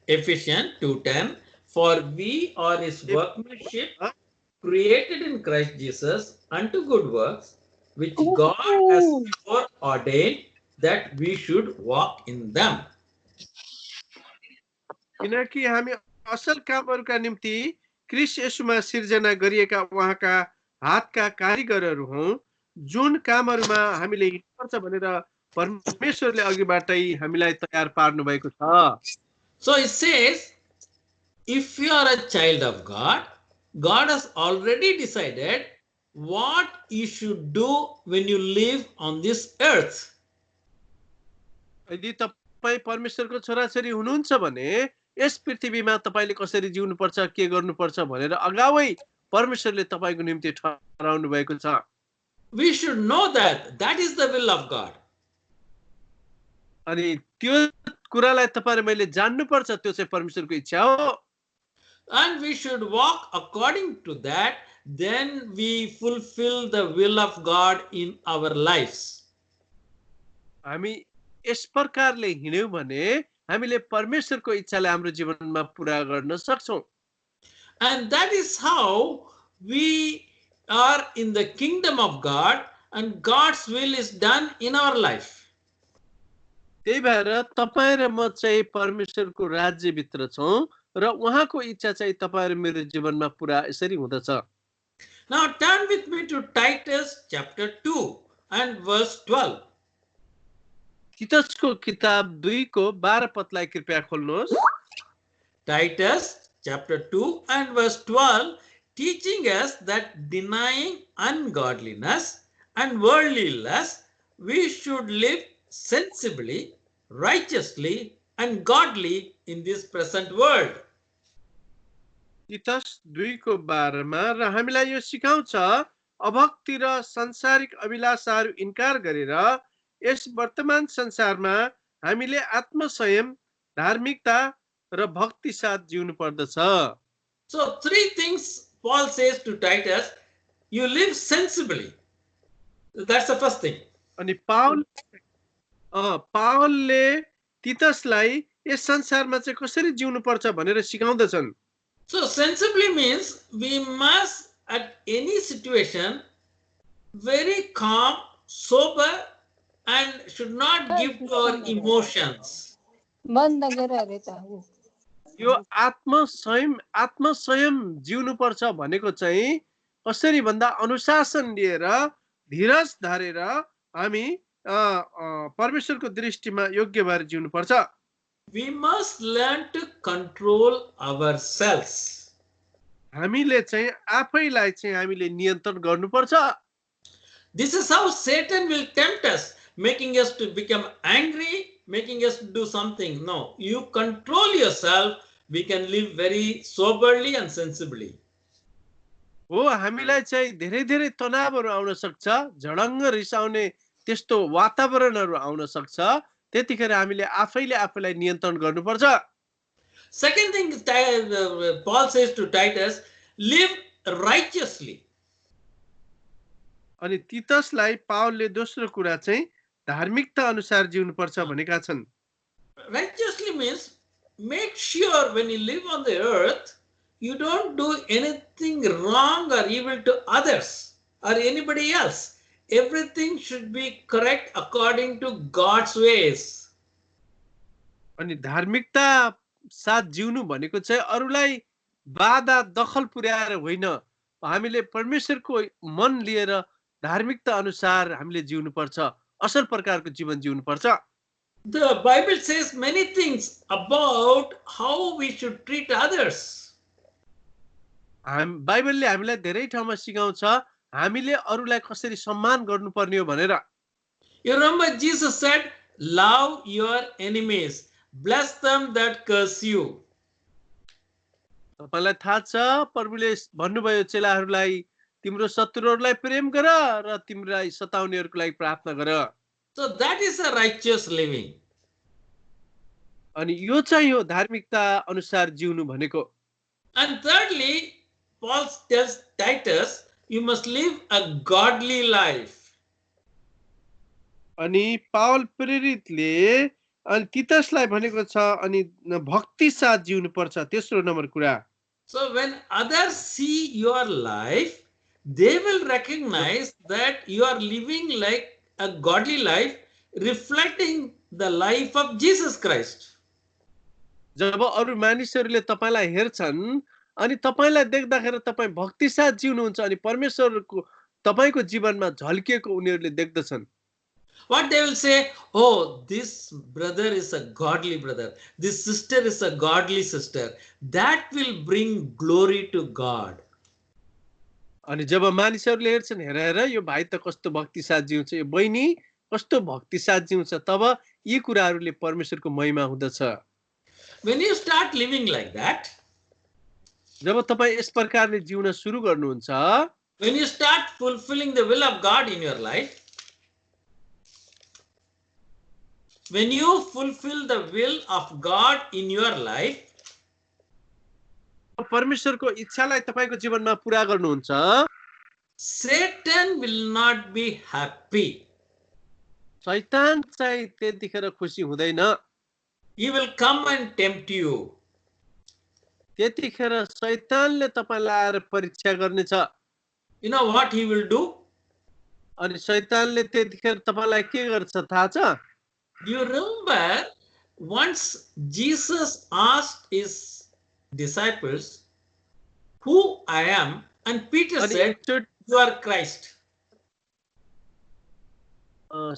Speaker 2: Ephesians 2:10, for we are His workmanship, created in Christ Jesus unto good works, which God has before ordained that we should walk in them.
Speaker 1: किनकि हामी असल कामहरूका निम्ति क्रिस्ट येशूमा सिर्जना गरिएका उहाँका हातका कारिगरहरू हौं, जुन कामहरूमा हामीले हिँड्नुपर्छ भनेर परमेश्वरले अघिबाटै हामीलाई तयार पार्नु भएको छ।
Speaker 2: So it says, if you are a child of God, God has already decided what you should do when you live on this earth.
Speaker 1: यदि तपाईँ परमेश्वरको छोराछोरी हुनुहुन्छ भने यस पृथ्वीमा तपाईले कसरी जिउनुपर्छ, के गर्नुपर्छ भनेर अगावै परमेश्वरले तपाईको निम्ति ठहराउनु भएको छ।
Speaker 2: We should know that that is the will of God.
Speaker 1: अनि त्यो कुरालाई तपाईँ र मैले जान्नुपर्छ, त्यो चाहिँ परमेश्वरको इच्छा हो।
Speaker 2: And we should walk according to that, then we fulfill the will of God in our lives.
Speaker 1: हामी यस प्रकारले हिँड्यौं भने हामीले परमेश्वरको इच्छालाई हाम्रो जीवनमा पूरा गर्न सक्छौं।
Speaker 2: And that is how we are in the kingdom of God and God's will is done in our life.
Speaker 1: त्यही भएर तपाईँ र म चाहिँ परमेश्वरको राज्यभित्र छौं र उहाँको इच्छा चाहिँ तपाईँ र मेरो जीवनमा पूरा यसरी हुँदछ।
Speaker 2: Now turn with me to Titus chapter 2 and verse 12.
Speaker 1: तीतसको किताब 2 को 12 पदलाई कृपया खोल्नुहोस्।
Speaker 2: Titus chapter 2 and verse 12, teaching us that denying ungodliness and worldly lust, we should live sensibly, righteously, and godly in this present world.
Speaker 1: तीतस 2 को 12 मा र हामीलाई यो सिकाउँछ अभक्ति र संसारिक अभिलाषाहरू इन्कार गरेर यस वर्तमान संसारमा हामीले आत्मसंयम, धार्मिकता र भक्ति साथ जिउनु पर्दछ।
Speaker 2: So three things Paul says to Titus: you live sensibly. That's the first thing.
Speaker 1: अनि पावलले तीतसलाई यस संसारमा चाहिँ कसरी जिउनु पर्छ भनेर सिकाउँदछन्।
Speaker 2: So sensibly means we must at any situation very calm, sober, and should not give to our emotions.
Speaker 1: यो आत्मसंयम जिउनु पर्छ भनेको चाहिँ कसरी भन्दा अनुशासन लिएर धीरज धरेर हामी परमेश्वरको दृष्टिमा योग्य भएर जिउनु पर्छ।
Speaker 2: We must learn to control ourselves.
Speaker 1: हामीले चाहिँ आफैलाई चाहिँ हामीले नियन्त्रण गर्नुपर्छ।
Speaker 2: This is how Satan will tempt us, making us to become angry, making us to do something. No, you control yourself. We can live very soberly and sensibly.
Speaker 1: हो, हामीलाई चाहिँ धेरै धेरै तनावहरू आउन सक्छ, झडङ्ग रिसाउने त्यस्तो वातावरणहरू आउन सक्छ। त्यतिखेर हामीले आफैले आफैलाई नियन्त्रण गर्नुपर्छ।
Speaker 2: Second thing, Paul says to Titus, live righteously.
Speaker 1: अनि तीतसलाई पावलले दोस्रो कुरा चाहिँ धार्मिकता अनुसार जिउनु पर्छ भनेका छन्।
Speaker 2: Righteously means make sure when you live on the earth, you don't do anything wrong or evil to others or anybody else. Everything should be correct according to God's ways.
Speaker 1: अनि धार्मिकता साथ जिउनु भनेको चाहिँ अरूलाई बाधा दखल पुर्याएर होइन, हामीले परमेश्वरको मन लिएर धार्मिकता अनुसार हामीले जिउनु पर्छ, असल प्रकारको जीवन जिउनु पर्छ।
Speaker 2: The Bible says many things about how we should treat others.
Speaker 1: बाइबलले हामीलाई धेरै ठाउँमा सिकाउँछ हामीले अरूलाई कसरी सम्मान गर्नुपर्ने हो भनेर।
Speaker 2: You remember Jesus said, love your enemies, bless them that curse you.
Speaker 1: तपाईलाई थाहा छ प्रभुले भन्नुभयो चेलाहरूलाई तिम्रो शत्रुहरूलाई प्रेम गर र तिमीलाई सताउनेहरूको लागि प्रार्थना गर।
Speaker 2: So that is a righteous living.
Speaker 1: अनि यो चाहिँ हो धार्मिकता अनुसार जिउनु भनेको।
Speaker 2: And thirdly, Paul tells Titus, you must live a godly life.
Speaker 1: अनि पावल प्रेरितले अनि तीतसलाई भनेको छ अनि भक्ति साथ जिउनु पर्छ, तेस्रो नम्बर कुरा।
Speaker 2: So when others see your life, they will recognize that you are living like a godly life, reflecting the life of Jesus Christ.
Speaker 1: जब अरू मानिसहरूले तपाईलाई हेर्छन् अनि तपाईलाई देख्दाखेरि तपाई भक्तिसाथ जिउनुहुन्छ अनि परमेश्वरको तपाईको जीवनमा झल्किएको उनीहरूले देख्दछन्।
Speaker 2: What they will say, oh, this brother is a godly brother, this sister is a godly sister. That will bring glory to God.
Speaker 1: अनि जब मानिसहरूले हेर्छन्, हेर हेर यो भाइ त कस्तो भक्तिसाथ जिउँछ, यो बहिनी कस्तो भक्तिसाथ जिउँछ, तब यी कुराहरूले परमेश्वरको महिमा हुँदछ।
Speaker 2: When you start living like that,
Speaker 1: जब तपाईँ यस प्रकारले जिउन सुरु गर्नुहुन्छ,
Speaker 2: when you start fulfilling the will of God in your life, when you fulfill the will of God in your life,
Speaker 1: परमेश्वरको इच्छालाई तपाईको जीवनमा पूरा गर्नुहुन्छ,
Speaker 2: Satan will not be happy.
Speaker 1: शैतान चाहिँ त्यतिखेर खुसी हुँदैन।
Speaker 2: He will come and tempt you.
Speaker 1: त्यतिखेर शैतानले तपाईलाई आएर परीक्षा गर्नेछ।
Speaker 2: You know what he will do?
Speaker 1: अनि शैतानले त्यतिखेर तपाईलाई के गर्छ थाहा छ?
Speaker 2: Do you remember once Jesus asked his disciples, who I am, and Peter said, you are Christ.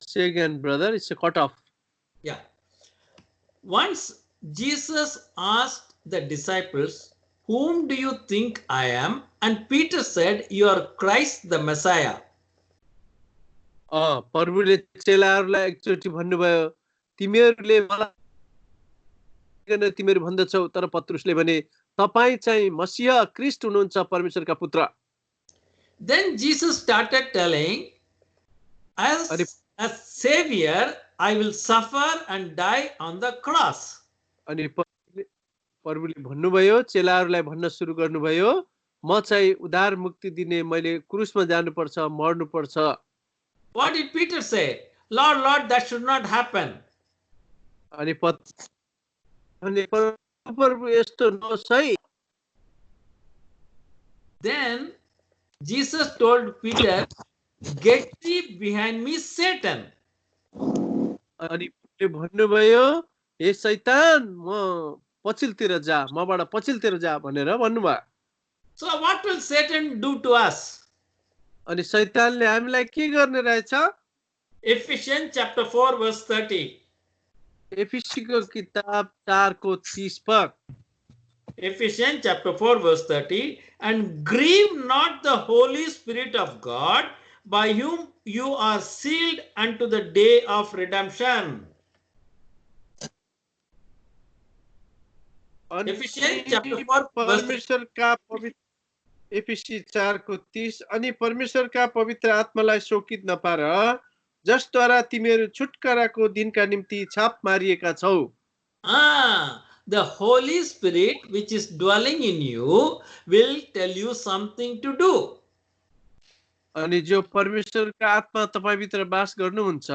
Speaker 1: Say again, brother, it's a cut off.
Speaker 2: Yeah. Once Jesus asked the disciples, whom do you think I am? And Peter said, you are Christ the Messiah.
Speaker 1: प्रभुले चेलाहरूलाई एकचोटि भन्नुभयो, तिमीहरूले मलाई तिमीहरू भन्दछौ, तर पत्रुसले भने तपाई चाहिँ मसीह क्रिस्ट हुनुहुन्छ, परमेश्वरका पुत्र।
Speaker 2: Then Jesus started telling, as a savior I will suffer and die on the cross.
Speaker 1: अनि प्रभुले भन्नुभयो, चेलाहरूलाई भन्न सुरु गर्नुभयो, म चाहिँ उद्धार मुक्ति दिने, मैले क्रुसमा जानुपर्छ, मर्नुपर्छ।
Speaker 2: What did Peter say? Lord, Lord, that should not happen.
Speaker 1: अनि प्रभु यस्तो नहोस् है।
Speaker 2: Then Jesus told Peter, get thee behind me, Satan.
Speaker 1: अनि भन्नुभयो, हे शैतान, म पछिल्तिर जा, मबाट पछिल्तिर जा भनेर भन्नुभयो।
Speaker 2: So what will Satan do to us?
Speaker 1: अनि शैतानले हामीलाई के गर्ने रहेछ?
Speaker 2: Ephesians chapter 4 verse 30.
Speaker 1: एफिसीको किताब 4 को 30 पद।
Speaker 2: Ephesians chapter 4 verse 30, and grieve not the Holy Spirit of God, by whom you are sealed unto the day of redemption. Ephesians chapter 4
Speaker 1: परमेश्वर का पवित्र एफिसी 4 को 30, अनि परमेश्वर का पवित्र आत्मालाई शोकित नपार, जसद्वारा तिमीहरू छुटकाराको दिनका निम्ति छाप मारिएका छौ।
Speaker 2: The Holy Spirit which is dwelling in you will tell you something to do.
Speaker 1: अनि जो परमेश्वरका आत्मा तपाईभित्र वास गर्नुहुन्छ,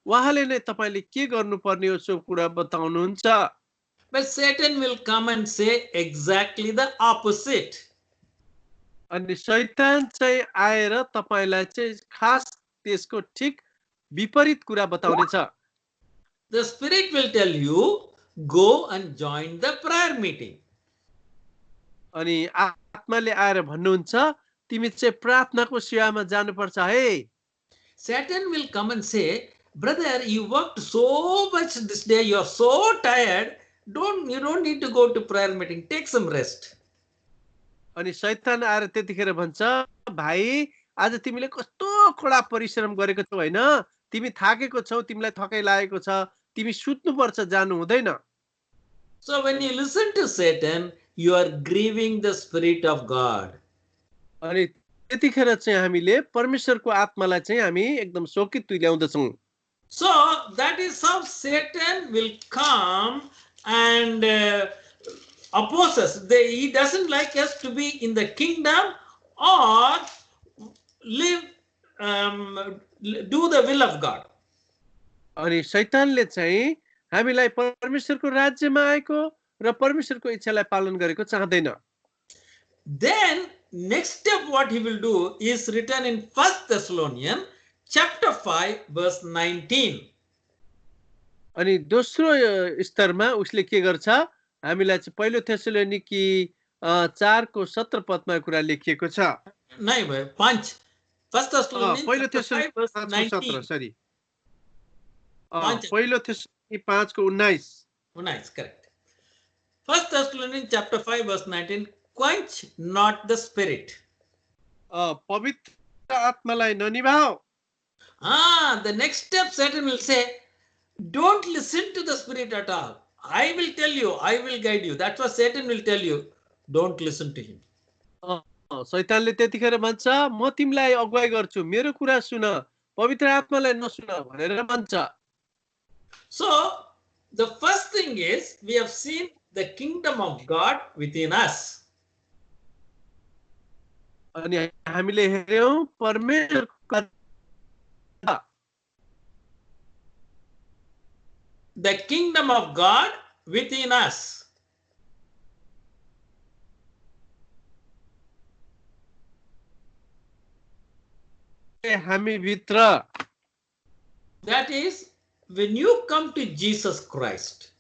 Speaker 1: उहाँले नै तपाईले के गर्नुपर्ने हो सो कुरा बताउनुहुन्छ।
Speaker 2: But Satan will come and say exactly the opposite.
Speaker 1: अनि शैतान चाहिँ आएर तपाईलाई चाहिँ खास त्यसको ठीक विपरीत कुरा बताउनेछ।
Speaker 2: The Spirit will tell you, go and join the prayer meeting.
Speaker 1: अनि आत्माले आएर भन्नुहुन्छ, तिमी चाहिँ प्रार्थनाको सेवामा जानुपर्छ है।
Speaker 2: Satan will come and say, brother, you worked so much this day, you are so tired, you don't need to go to prayer meeting, take some rest.
Speaker 1: अनि शैतान आएर त्यतिखेर भन्छ, भाइ आज तिमीले कस्तो कडा परिश्रम गरेको छौ हैन, तिमी थाकेको छौ, तिमीलाई थकाइ लागेको छ, तिमी सुत्नुपर्छ, जानु हुँदैन।
Speaker 2: So when you listen to Satan, you are grieving the Spirit of God.
Speaker 1: अनि त्यतिखेर चाहिँ हामीले परमेश्वरको आत्मालाई चाहिँ हामी एकदम शोकित तुल्याउँदछौं।
Speaker 2: So that is how Satan will come and oppose us. He doesn't like us to be in the kingdom or live, do the will of God.
Speaker 1: अनि शैतानले चाहिँ हामीलाई परमेश्वरको राज्यमा आएको र परमेश्वरको इच्छालाई पालन गरेको चाहदैन।
Speaker 2: Then next step what he will do is written in 1 Thessalonians chapter 5 verse 19.
Speaker 1: अनि दोस्रो स्तरमा उसले के गर्छ, हामीलाई चाहिँ पहिलो थेसलोनिकी 4 को 17 पदमा कुरा लेखिएको छ।
Speaker 2: नहीं भाई, 5. First Thessalonians
Speaker 1: पहिलो
Speaker 2: chapter 5 verse
Speaker 1: 5 को 17
Speaker 2: 19.
Speaker 1: सरी।
Speaker 2: 5.
Speaker 1: पहिलो थेसलोनिकी 5 को 19।
Speaker 2: Nice, correct. First Thessalonians chapter 5 verse 19. Quench not the spirit.
Speaker 1: पवित्र आत्मालाई ननिभाओ।
Speaker 2: The next step Satan will say, don't listen to the spirit at all. I will tell you, I will guide you. That's what Satan will tell you. Don't listen to him.
Speaker 1: शैतानले त्यतिखेर भन्छ म तिमीलाई अगुवाई गर्छु, मेरो कुरा सुन, पवित्र आत्मालाई नसुन भनेर भन्छ।
Speaker 2: So the first thing is we have seen the kingdom of God within us.
Speaker 1: अनि हामीले हेर्यौं परमेश्वरको
Speaker 2: The kingdom of God within us.
Speaker 1: हामी भित्र।
Speaker 2: That is, when you come to Jesus Christ,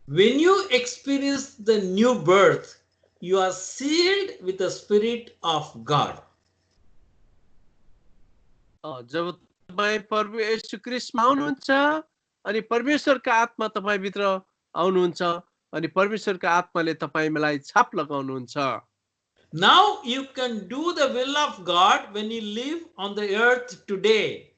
Speaker 2: when you experience the new birth, you are sealed with the Spirit of God.
Speaker 1: जब तपाईं प्रभु येशू ख्रीष्टमा आउनुहुन्छ अनि परमेश्वरका आत्मा तपाईं भित्र आउनुहुन्छ अनि परमेश्वरका आत्माले तपाईंलाई छाप लगाउनुहुन्छ।
Speaker 2: Now you can do the will of God when you live on the earth today.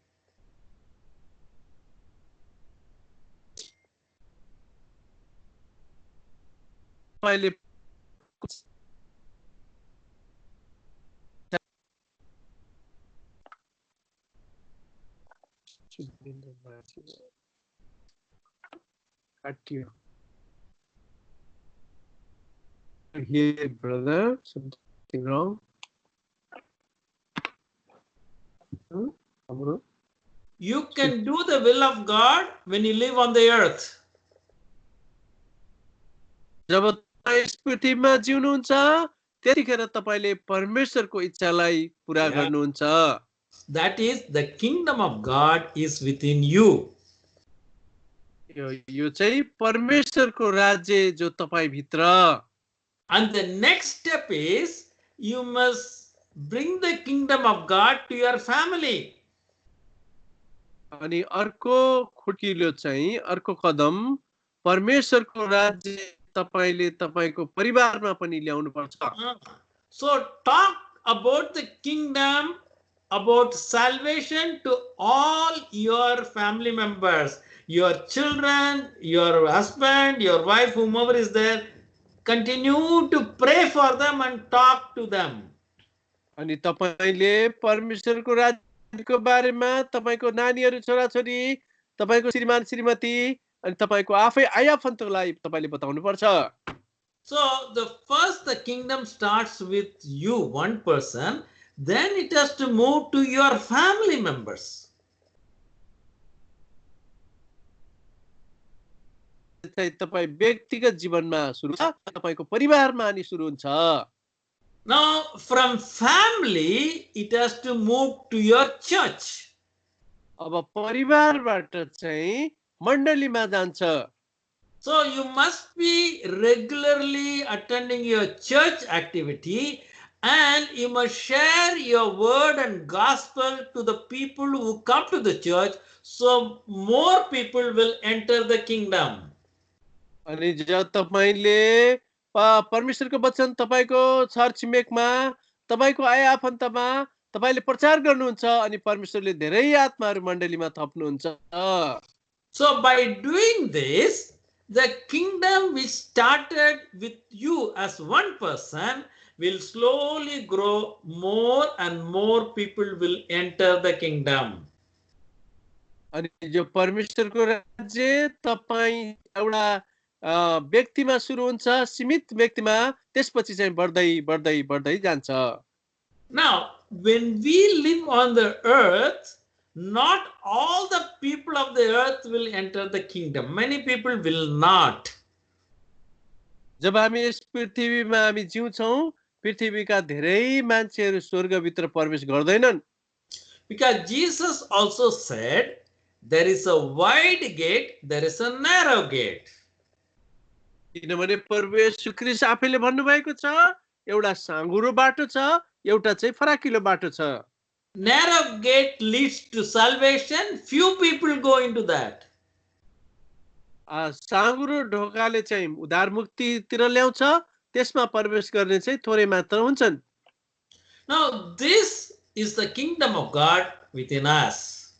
Speaker 1: Here, brother, something wrong?
Speaker 2: You can do the will of God when you live on the earth.
Speaker 1: जब तपाईं यस पृथ्वीमा जिउनुहुन्छ त्यतिखेर तपाईले परमेश्वरको इच्छालाई पूरा गर्नुहुन्छ।
Speaker 2: That is, the kingdom of God is within you.
Speaker 1: यो चाहिँ परमेश्वरको राज्य जो तपाईं भित्र।
Speaker 2: And the next step is you must bring the kingdom of God to your family.
Speaker 1: अनि अर्को खुट्किलो चाहिँ अर्को कदम परमेश्वरको राज्य तपाईले तपाईको परिवारमा पनि ल्याउनु पर्छ।
Speaker 2: So talk about the kingdom, about salvation to all your family members, your children, your husband, your wife, whomever is there. Continue to pray for them and talk to them.
Speaker 1: अनि तपाईले परमेश्वरको राज्यको बारेमा तपाईको नानीहरु छोराछोरी तपाईको श्रीमान श्रीमती अनि तपाईको आफै आयाफन्तलाई तपाईले बताउनु पर्छ।
Speaker 2: So the kingdom starts with you, one person, then it has to move to your family members.
Speaker 1: तपाई व्यक्तिगत जीवनमा सुरु छ, तपाईको परिवारमा अनि सुरु हुन्छ।
Speaker 2: Now from family it has to move to your church.
Speaker 1: अब परिवारबाट चाहिँ मण्डलीमा जान्छ।
Speaker 2: So you must be regularly attending your church activity and you must share your word and gospel to the people who come to the church, so more people will enter the kingdom.
Speaker 1: अनि जब तपाईले परमेश्वरको वचन तपाईको छर छिमेकमा तपाईको आयाफन्तमा तपाईले प्रचार गर्नुहुन्छ अनि परमेश्वरले धेरै आत्माहरु मण्डलीमा थप्नुहुन्छ।
Speaker 2: So by doing this, the kingdom which started with you as one person will slowly grow, more and more people will enter the kingdom.
Speaker 1: अनि जो परमेश्वरको राज्य तपाई एउटा व्यक्तिमा सुरु हुन्छ, सीमित व्यक्तिमा, त्यसपछि चाहिँ बढ्दै बढ्दै बढ्दै जान्छ।
Speaker 2: Now when we live on the earth, not all the people of the earth will enter the kingdom. Many people will not.
Speaker 1: जब हामी यस पृथ्वीमा हामी जिउँछौं, पृथ्वीका धेरै मान्छेहरू स्वर्गभित्र प्रवेश गर्दैनन्।
Speaker 2: Because Jesus also said, there is a wide gate, there is a narrow gate.
Speaker 1: किनभने प्रभु येशू ख्रीष्ट आफैले भन्नुभएको छ एउटा साँघुरो बाटो छ, एउटा चाहिँ फराकिलो बाटो छ।
Speaker 2: Narrow gate leads to salvation. Few people go into that.
Speaker 1: साँघुरो ढोकाले चाहिँ उद्धार मुक्तितिर ल्याउँछ, त्यसमा प्रवेश गर्ने चाहिँ थोरै मात्र हुन्छन्।
Speaker 2: Now, this is the kingdom of God within us.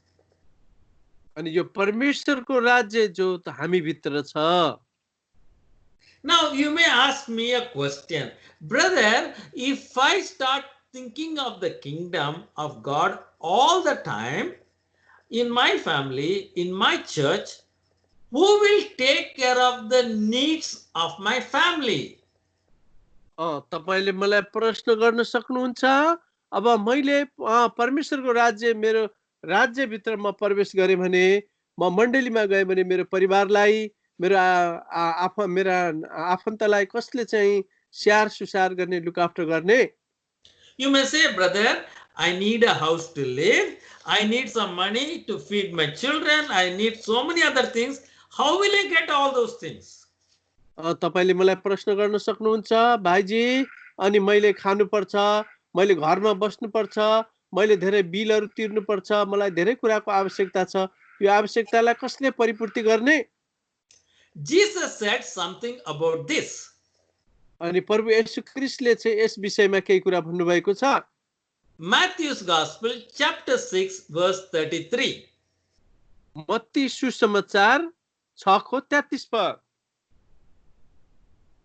Speaker 1: अनि यो परमेश्वरको राज्य जो त हामी भित्र छ।
Speaker 2: Now, you may ask me a question. Brother, if I start thinking of the kingdom of God all the time, in my family, in my church, who will take care of the needs of my family?
Speaker 1: तपाईले मलाई प्रश्न गर्न सक्नुहुन्छ। अब मैले परमेश्वरको राज्य मेरो राज्यभित्र म प्रवेश गरेँ भने, म मण्डलीमा गएँ भने मेरो परिवारलाई, मेरा आफन्तलाई कसले चाहिँ स्याहार सुसार गर्ने, लुक आफ्टर गर्ने?
Speaker 2: You may say, brother, I need a house to live. I need some money to feed my children. I need so many other things. How will I get all those things?
Speaker 1: तपाईले मलाई प्रश्न गर्न सक्नुहुन्छ, भाइजी, अनि मैले खानुपर्छ, मैले घरमा बस्नुपर्छ, मैले धेरै बिलहरू तिर्नुपर्छ, मलाई धेरै कुराको आवश्यकता छ, यो आवश्यकतालाई कसले परिपूर्ति गर्ने?
Speaker 2: Jesus said something about this.
Speaker 1: अनि प्रभु येशू ख्रीष्टले चाहिँ यस विषयमा केही कुरा भन्नुभएको छ।
Speaker 2: Matthew's Gospel, chapter 6, verse 33.
Speaker 1: Matthew सुसमाचार 6:33 पद।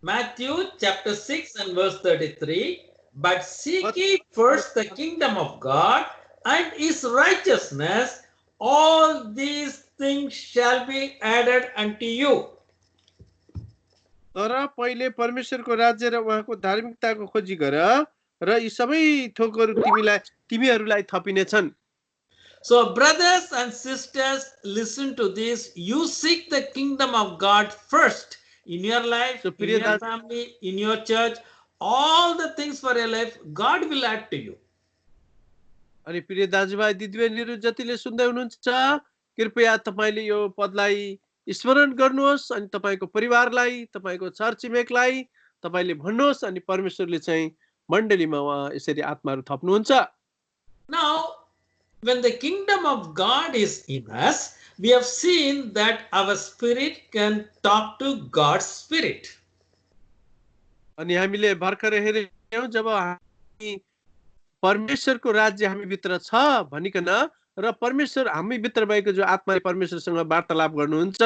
Speaker 2: Matthew chapter 6 and verse 33. But seek ye first the kingdom of God and his righteousness, all these things shall be added unto you.
Speaker 1: तर पहिले परमेश्वरको राज्य र उहाँको धार्मिकताको खोजी गर र यी सबै थोकहरू तिमीहरूलाई थपिनेछन्।
Speaker 2: So brothers and sisters, listen to this. You seek the kingdom of God first in your life, in your family, in your church. All the things for your life, God will add to you.
Speaker 1: अनि प्रिय दाजुभाइ दिदीबहिनीहरू जतिले सुन्दै हुनुहुन्छ, कृपया तपाईले यो पदलाई स्मरण गर्नुहोस् अनि तपाईको परिवारलाई, तपाईको छरछिमेकलाई तपाईले भन्नुहोस् अनि परमेश्वरले चाहिँ मण्डलीमा उहाँ यसरी आत्माहरू थप्नुहुन्छ।
Speaker 2: Now, when the kingdom of God is in us, we have seen that our spirit can talk to God's spirit.
Speaker 1: अनि हामीले भर्खर हेर्यौं जब हामी परमेश्वरको राज्य हामी भित्र छ भनिकन र परमेश्वर हामी भित्र भएको जो आत्माले परमेश्वरसँग वार्तालाप गर्नुहुन्छ।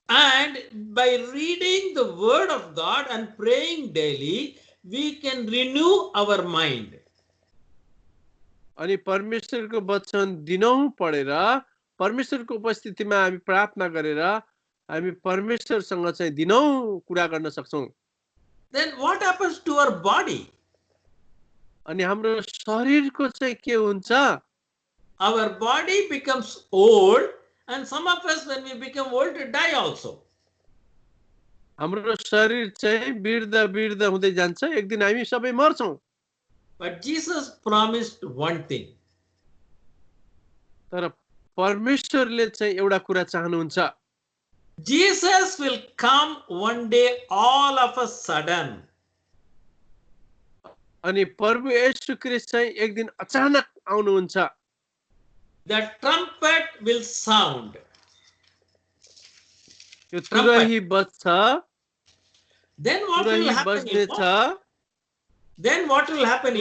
Speaker 2: And by reading the word of God and praying daily, we can renew our mind.
Speaker 1: अनि परमेश्वरको वचन दिनौं पढेर परमेश्वरको उपस्थितिमा हामी प्रार्थना गरेर हामी परमेश्वरसँग चाहिँ दिनौं कुरा गर्न सक्छौं।
Speaker 2: Then what happens to our body?
Speaker 1: अनि हाम्रो शरीरको चाहिँ के हुन्छ?
Speaker 2: Our body becomes old, and some of us, when we become old, die also.
Speaker 1: हाम्रो शरीर चाहिँ वृद्ध हुँदै जान्छ, एक दिन हामी सबै मर्छौं।
Speaker 2: But Jesus promised one thing.
Speaker 1: तर परमेश्वरले चाहिँ एउटा कुरा चाहनुहुन्छ।
Speaker 2: Jesus will come one day all of a sudden.
Speaker 1: अनि प्रभु येशू ख्रीष्ट चाहिँ एक दिन अचानक आउनुहुन्छ।
Speaker 2: The trumpet will sound.
Speaker 1: यो तुरही बज्छ।
Speaker 2: Then what will happen? Then what will happen?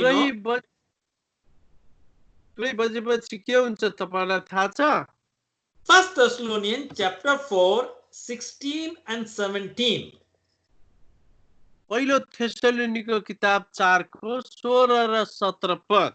Speaker 1: तुरही बजेपछि के हुन्छ तपाईलाई थाहा छ?
Speaker 2: 1 Thessalonians chapter 4, 16 and 17.
Speaker 1: पहिलो थेसलोनिको किताब 4 को 16 र 17 पद।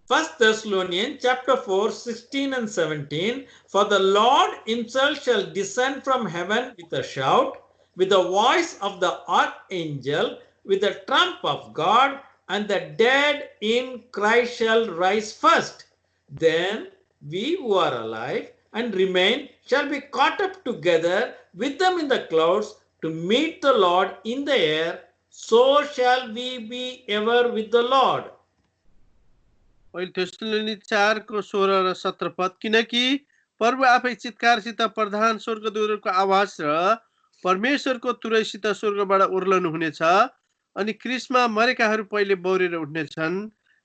Speaker 2: 1 Thessalonians chapter 4, 16 and 17. For the Lord himself shall descend from heaven with a shout, with the voice of the archangel, with the trump of God, and the dead in Christ shall rise first. Then we who are alive and remain shall be caught up together with them in the clouds to meet the Lord in the air. So shall we be ever with the Lord.
Speaker 1: पहिलो थेसलोनी 4 को 16 र 17 पद। किनकि प्रभु आफै चित्कारसित प्रधान स्वर्गदूतहरूको आवाज र परमेश्वरको तुरैसित स्वर्गबाट उर्लनु हुनेछ अनि क्रिसमा मरेकाहरू पहिले बौरेर उठ्नेछन्।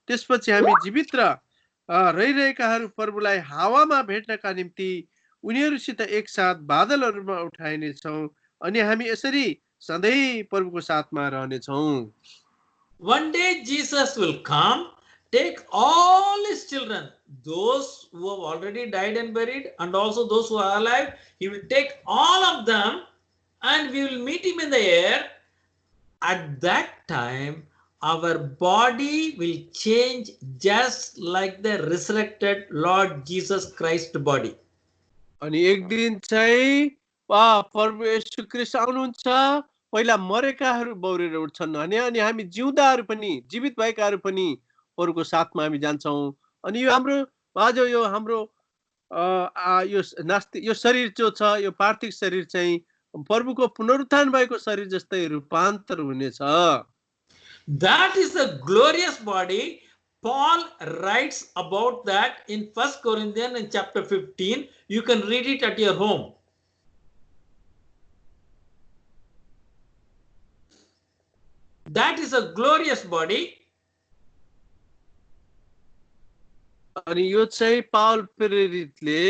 Speaker 1: त्यसपछि हामी जीवित र रहिरहेकाहरू प्रभुलाई हावामा भेट्नका निम्ति उनीहरूसित एकसाथ बादलहरूमा उठाइनेछौँ अनि हामी यसरी सधैँ प्रभुको साथमा रहनेछौँ।
Speaker 2: One day Jesus will come, take all his children, those who have already died and buried, and also those who are alive. He will take all of them, and we will meet him in the air. At that time, our body will change just like the resurrected Lord Jesus Christ body.
Speaker 1: अनि एक दिन चाहिँ प्रभु येशू ख्रीष्ट आउनुहुन्छ, पहिला मरेकाहरू बौरेर उठ्छन् अनि हामी जिउँदाहरू पनि जीवित भएकाहरू पनि प्रभुको साथमा हामी जान्छौँ। अनि यो हाम्रो आज यो हाम्रो यो शरीर जो छ, यो पार्थिव शरीर चाहिँ प्रभुको पुनरुत्थान भएको शरीर जस्तै रूपान्तर हुनेछ।
Speaker 2: That is the glorious body. Paul writes about that in 1 Corinthians in chapter 15. You can read it at your home. That is a glorious body.
Speaker 1: अनि यो चाहिँ पाउल प्रेरितले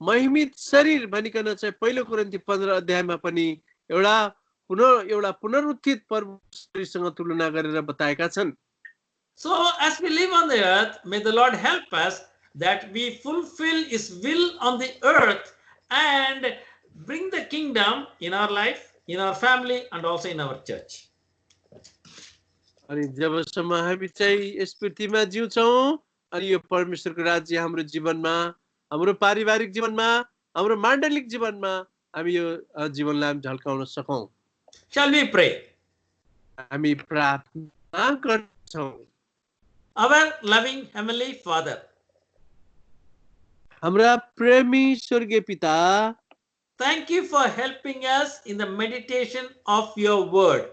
Speaker 1: महिमित शरीर भनिकन चाहिँ पहिलो कोरिन्थी 15 अध्यायमा पनि एउटा पुनरुत्थित प्रभु शरीरसँग तुलना गरेर बताएका छन्।
Speaker 2: So as we live on the earth, may the Lord help us that we fulfill his will on the earth and bring the kingdom in our life, in our family, and also in our church.
Speaker 1: अनि जबसम्म हामी चाहिँ यस पृथ्वीमा जिउँछौँ अनि यो परमेश्वरको राज्य हाम्रो जीवनमा, हाम्रो पारिवारिक जीवनमा, हाम्रो माण्डलिक जीवनमा हामी यो जीवनलाई झल्काउन सकौं।
Speaker 2: Shall we pray?
Speaker 1: हामी प्रार्थना गर्छौं।
Speaker 2: Our loving heavenly Father,
Speaker 1: हाम्रा प्रेमी स्वर्गीय पिता,
Speaker 2: thank you for helping us in the meditation of your word.